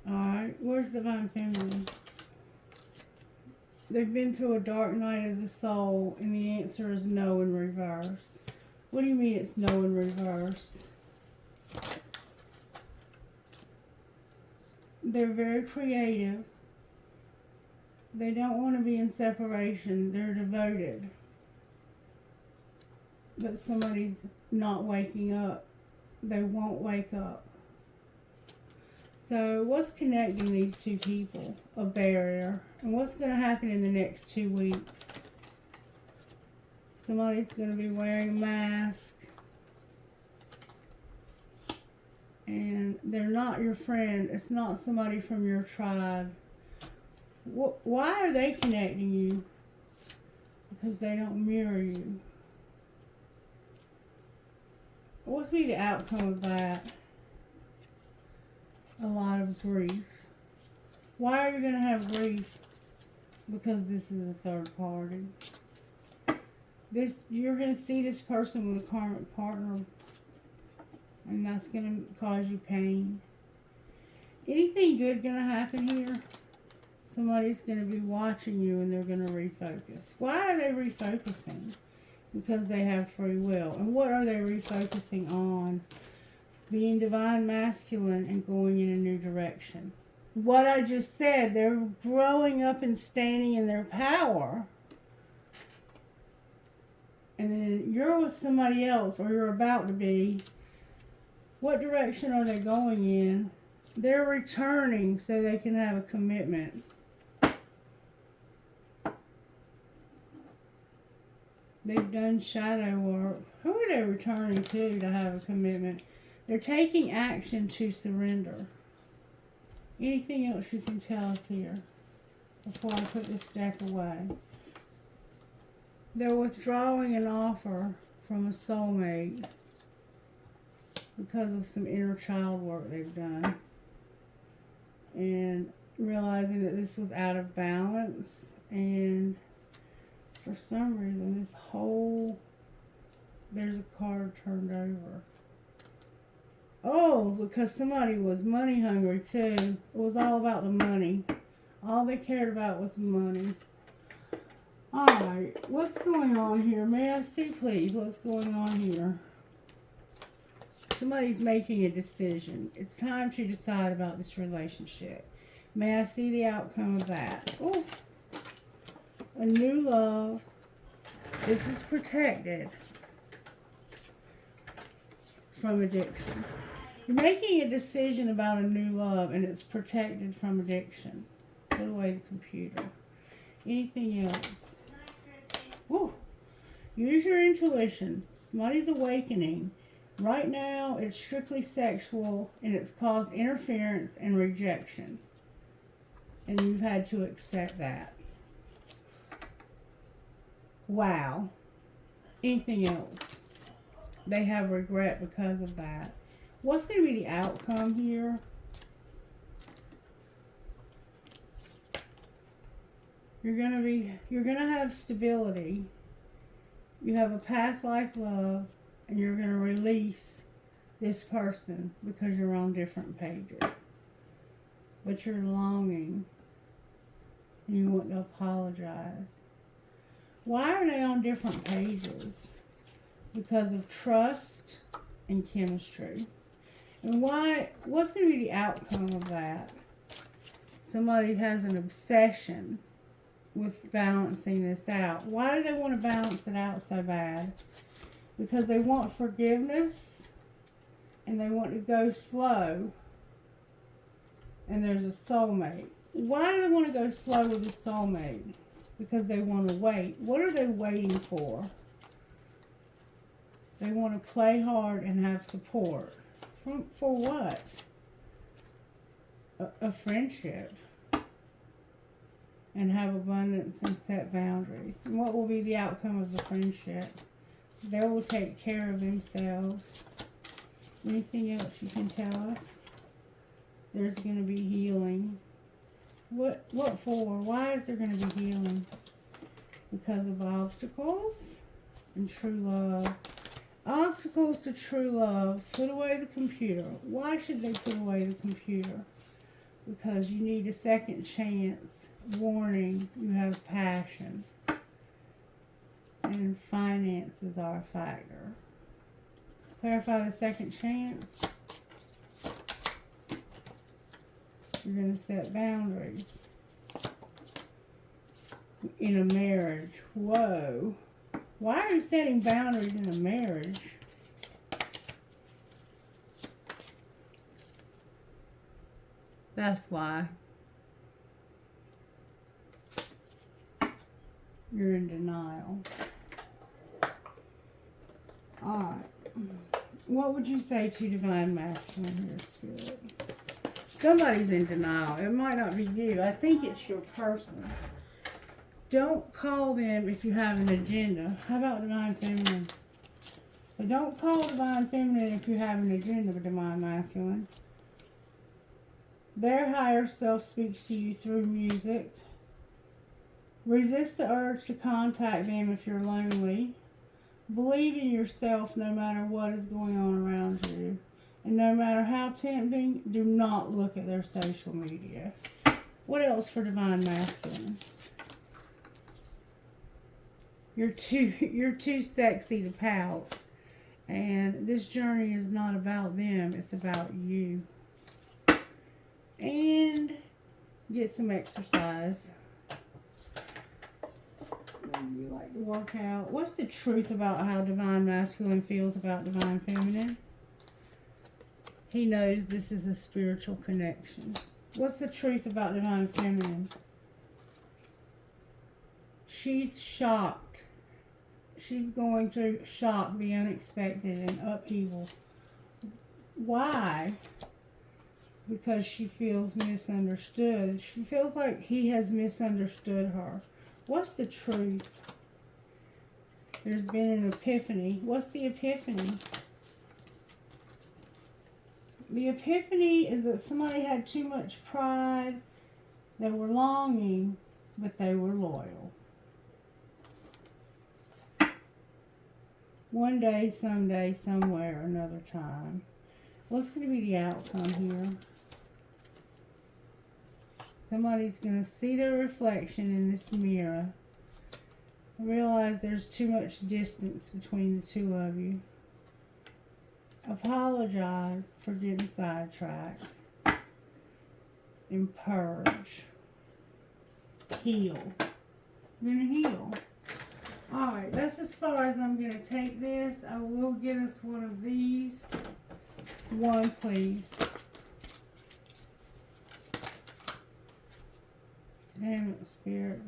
Alright, where's divine feminine? They've been through a dark night of the soul, and the answer is no in reverse. What do you mean it's no in reverse? They're very creative. They don't want to be in separation. They're devoted. But somebody's not waking up. They won't wake up. So what's connecting these two people? A barrier. And what's going to happen in the next 2 weeks? Somebody's going to be wearing a mask. And they're not your friend. It's not somebody from your tribe. Why are they connecting you? Because they don't mirror you. What's be the outcome of that? A lot of grief. Why are you going to have grief? Because this is a third party. You're going to see this person with a karmic partner, and that's going to cause you pain. Anything good going to happen here? Somebody's going to be watching you and they're going to refocus. Why are they refocusing? Because they have free will. And what are they refocusing on? Being divine masculine and going in a new direction. What I just said, they're growing up and standing in their power. And then you're with somebody else, or you're about to be. What direction are they going in? They're returning so they can have a commitment. They've done shadow work. Who are they returning to have a commitment? They're taking action to surrender. Anything else you can tell us here before I put this deck away? They're withdrawing an offer from a soulmate because of some inner child work they've done. And realizing that this was out of balance, and for some reason there's a card turned over. Oh, because somebody was money hungry too. It was all about the money. All they cared about was the money. Alright, what's going on here? May I see, please, what's going on here? Somebody's making a decision. It's time to decide about this relationship. May I see the outcome of that? Oh, a new love. This is protected from addiction. You're making a decision about a new love, and it's protected from addiction. Put away the computer. Anything else? Woo. Use your intuition. Somebody's awakening. Right now, it's strictly sexual, and it's caused interference and rejection. And you've had to accept that. Wow. Anything else? They have regret because of that. What's going to be the outcome here? You're going to have stability. You have a past life love, and you're going to release this person because you're on different pages. But you're longing, and you want to apologize. Why are they on different pages? Because of trust and chemistry. And what's going to be the outcome of that? Somebody has an obsession with balancing this out. Why do they want to balance it out so bad? Because they want forgiveness and they want to go slow, and there's a soulmate. Why do they want to go slow with a soulmate? Because they want to wait. What are they waiting for? They want to play hard and have support. For what? A friendship. And have abundance and set boundaries. And what will be the outcome of the friendship? They will take care of themselves. Anything else you can tell us? There's going to be healing. What for? Why is there going to be healing? Because of obstacles and true love. Obstacles to true love. Put away the computer. Why should they put away the computer? Because you need a second chance. Warning, you have passion. And finances are a factor. Clarify the second chance. You're going to set boundaries. In a marriage. Whoa. Why are you setting boundaries in a marriage? That's why. You're in denial. Alright. What would you say to Divine Masculine here, Spirit? Somebody's in denial. It might not be you. I think it's your person. Don't call them if you have an agenda. How about Divine Feminine? So don't call Divine Feminine if you have an agenda with Divine Masculine. Their higher self speaks to you through music. Resist the urge to contact them if you're lonely. Believe in yourself no matter what is going on around you. And no matter how tempting, do not look at their social media. What else for Divine Masculine? You're too sexy to pout. And this journey is not about them, it's about you. And get some exercise. Maybe you like to work out. What's the truth about how Divine Masculine feels about Divine Feminine? He knows this is a spiritual connection. What's the truth about Divine Feminine? She's shocked. She's going through shock, the unexpected, and upheaval. Why? Because she feels misunderstood. She feels like he has misunderstood her. What's the truth? There's been an epiphany. What's the epiphany? The epiphany is that somebody had too much pride. They were longing, but they were loyal. One day, someday, somewhere, another time. What's going to be the outcome here? Somebody's going to see their reflection in this mirror. Realize there's too much distance between the two of you. Apologize for getting sidetracked. And purge. Heal. You're going to heal. Alright, that's as far as I'm going to take this. I will get us one of these. One, please. Damn it, Spirit.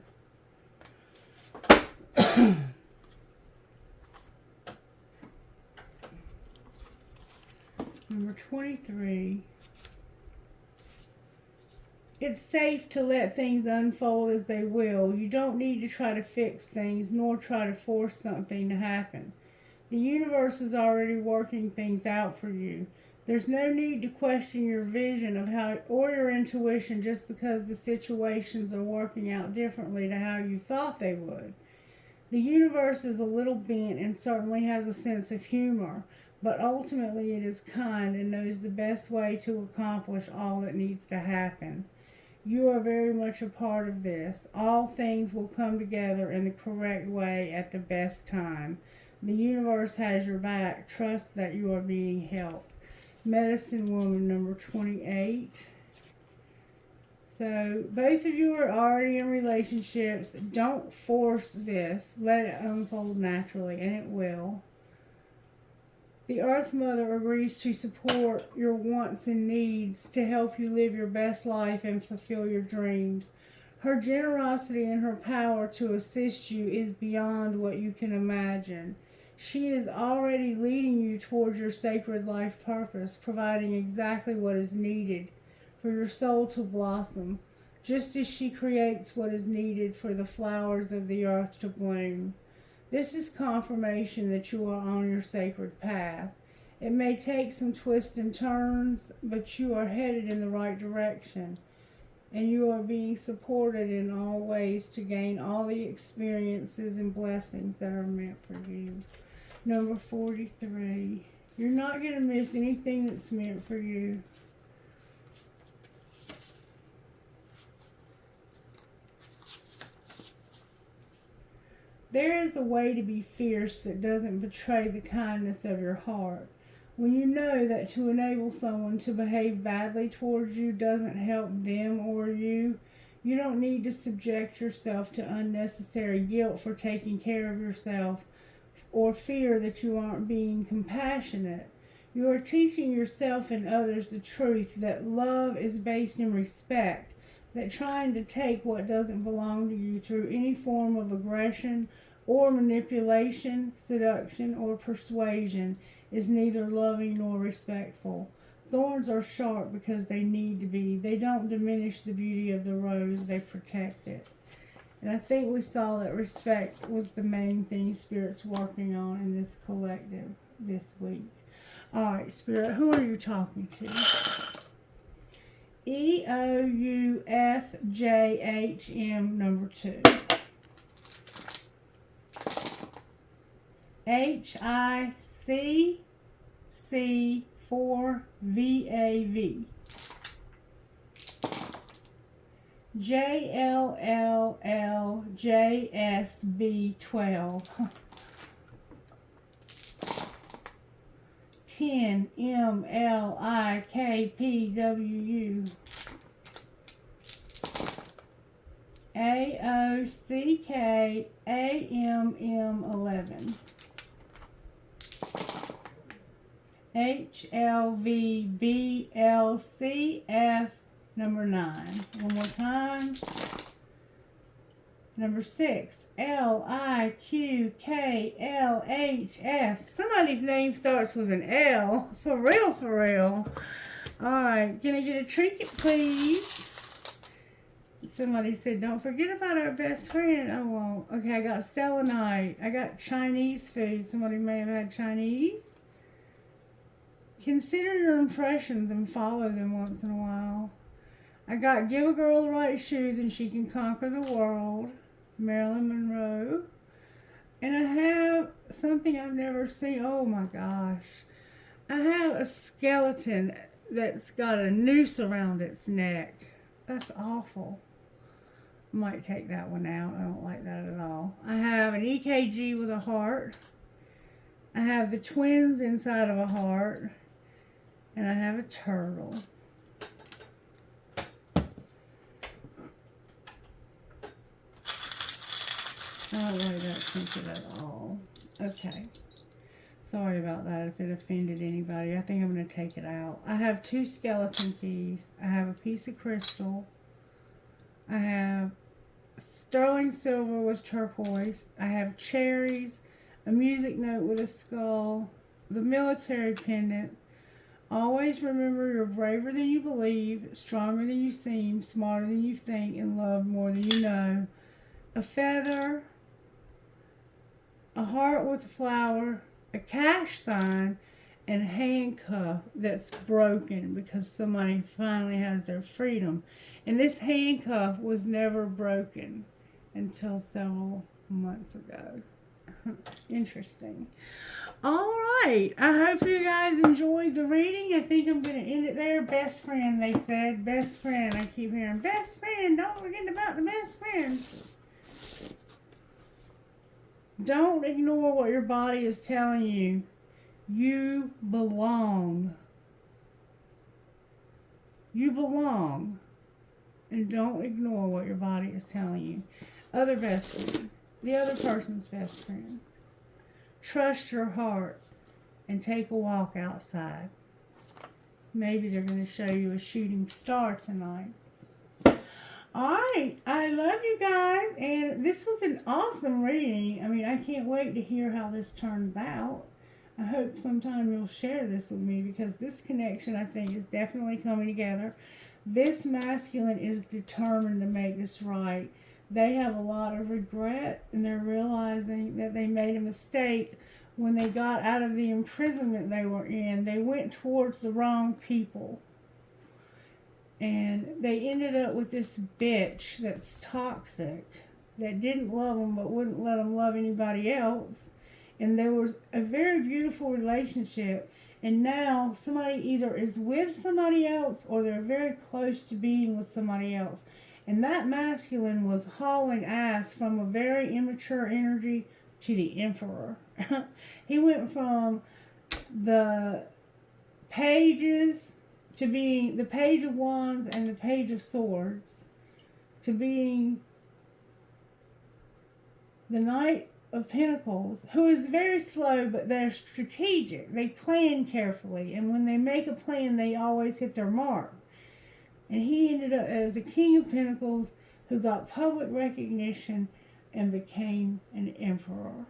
Number 23. It's safe to let things unfold as they will. You don't need to try to fix things nor try to force something to happen. The universe is already working things out for you. There's no need to question your vision of how or your intuition just because the situations are working out differently to how you thought they would. The universe is a little bent and certainly has a sense of humor, but ultimately it is kind and knows the best way to accomplish all that needs to happen. You are very much a part of this. All things will come together in the correct way at the best time. The universe has your back. Trust that you are being helped. Medicine Woman number 28. So both of you are already in relationships. Don't force this. Let it unfold naturally, and it will. The Earth Mother agrees to support your wants and needs to help you live your best life and fulfill your dreams. Her generosity and her power to assist you is beyond what you can imagine. She is already leading you towards your sacred life purpose, providing exactly what is needed for your soul to blossom, just as she creates what is needed for the flowers of the earth to bloom. This is confirmation that you are on your sacred path. It may take some twists and turns, but you are headed in the right direction, and you are being supported in all ways to gain all the experiences and blessings that are meant for you. Number 43. You're not going to miss anything that's meant for you. There is a way to be fierce that doesn't betray the kindness of your heart. When you know that to enable someone to behave badly towards you doesn't help them or you, you don't need to subject yourself to unnecessary guilt for taking care of yourself or fear that you aren't being compassionate. You are teaching yourself and others the truth that love is based in respect, that trying to take what doesn't belong to you through any form of aggression or manipulation, seduction, or persuasion is neither loving nor respectful. Thorns are sharp because they need to be. They don't diminish the beauty of the rose, they protect it. And I think we saw that respect was the main thing Spirit's working on in this collective this week. All right, Spirit, who are you talking to? EOUFJHM number 2. HICC4VAV. JLLLJSB12. 10MLIKPWU. AOCKAMM11. HLVBLCF number 9. One more time. Number 6. LIQKLHF. Somebody's name starts with an L. For real, for real. Alright, can I get a trinket, please? Somebody said, don't forget about our best friend. I won't. Okay, I got selenite. I got Chinese food. Somebody may have had Chinese. Consider your impressions and follow them once in a while. I got give a girl the right shoes and she can conquer the world. Marilyn Monroe. And I have something I've never seen. Oh my gosh. I have a skeleton that's got a noose around its neck. That's awful. Might take that one out. I don't like that at all. I have an EKG with a heart. I have the twins inside of a heart. And I have a turtle. I don't like that scented at all. Okay. Sorry about that if it offended anybody. I think I'm going to take it out. I have 2 skeleton keys. I have a piece of crystal. I have sterling silver with turquoise. I have cherries, a music note with a skull, the military pendant, Always remember you're braver than you believe, stronger than you seem, smarter than you think, and loved more than you know. A feather, a heart with a flower, a cash sign, and a handcuff that's broken because somebody finally has their freedom. And this handcuff was never broken until several months ago. Interesting. All right. I hope you guys enjoyed the reading. I think I'm going to end it there. Best friend, they said. Best friend. I keep hearing, best friend. Don't forget about the best friend. Don't ignore what your body is telling you. You belong. You belong. And don't ignore what your body is telling you. Other best friend. The other person's best friend. Trust your heart and take a walk outside. Maybe they're going to show you a shooting star tonight. Alright, I love you guys, and this was an awesome reading. I mean, I can't wait to hear how this turns out. I hope sometime you'll share this with me, because this connection, I think, is definitely coming together. This masculine is determined to make this right. They have a lot of regret, and they're realizing that they made a mistake when they got out of the imprisonment they were in. They went towards the wrong people. And they ended up with this bitch that's toxic, that didn't love them but wouldn't let them love anybody else. And there was a very beautiful relationship. And now somebody either is with somebody else or they're very close to being with somebody else. And that masculine was hauling ass from a very immature energy to the emperor. He went from the pages to being the page of wands and the page of swords, to being the knight of pentacles, who is very slow, but they're strategic. They plan carefully, and when they make a plan, they always hit their mark. And he ended up as a king of pentacles who got public recognition and became an emperor.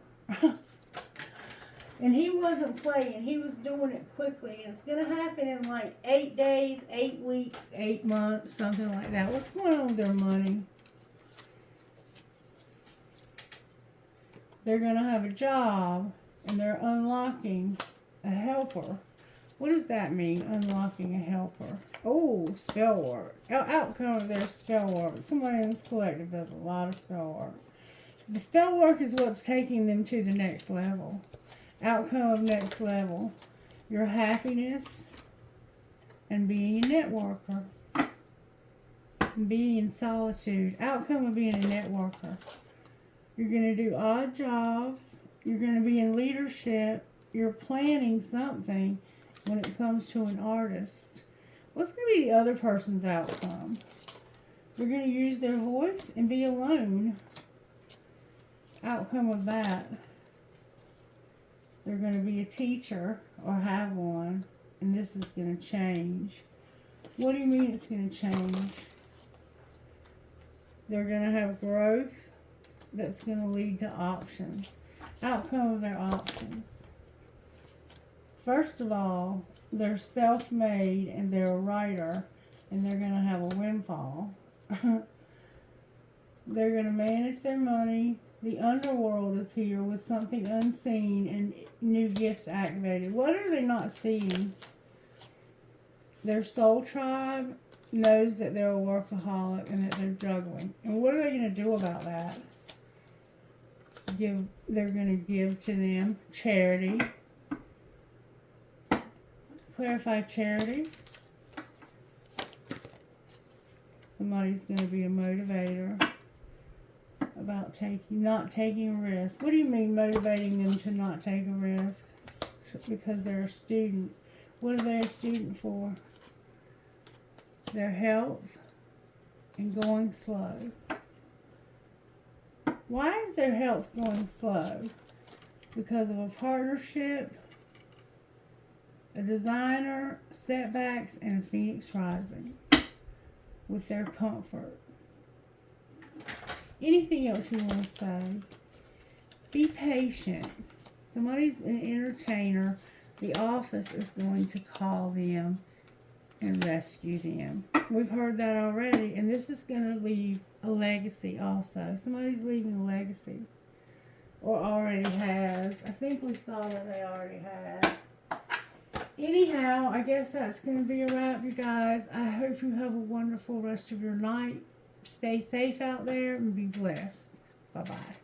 And he wasn't playing. He was doing it quickly. And it's going to happen in like 8 days, 8 weeks, 8 months, something like that. What's going on with their money? They're going to have a job, and they're unlocking a helper. What does that mean, unlocking a helper? Oh, spell work. Outcome of their spell work. Somebody in this collective does a lot of spell work. The spell work is what's taking them to the next level. Outcome of next level. Your happiness and being a networker. Being in solitude. Outcome of being a networker. You're going to do odd jobs. You're going to be in leadership. You're planning something when it comes to an artist. What's going to be the other person's outcome? You're going to use their voice and be alone. Outcome of that. They're going to be a teacher or have one, and this is going to change. What do you mean it's going to change? They're going to have growth that's going to lead to options. Outcome of their options. First of all, they're self-made and they're a writer, and they're going to have a windfall. They're going to manage their money. The underworld is here with something unseen and new gifts activated. What are they not seeing? Their soul tribe knows that they're a workaholic and that they're juggling. And what are they going to do about that? They're going to give to them charity. Clarify charity. Somebody's going to be a motivator about not taking a risk. What do you mean motivating them to not take a risk? Because they're a student. What are they a student for? Their health and going slow. Why is their health going slow? Because of a partnership, a designer, setbacks, and a phoenix rising with their comfort. Anything else you want to say? Be patient. Somebody's an entertainer. the office is going to call them and rescue them. We've heard that already, and this is going to leave a legacy also. Somebody's leaving a legacy, or already has. I think we saw that they already had. Anyhow, I guess that's going to be a wrap, you guys. I hope you have a wonderful rest of your night. Stay safe out there and be blessed. Bye-bye.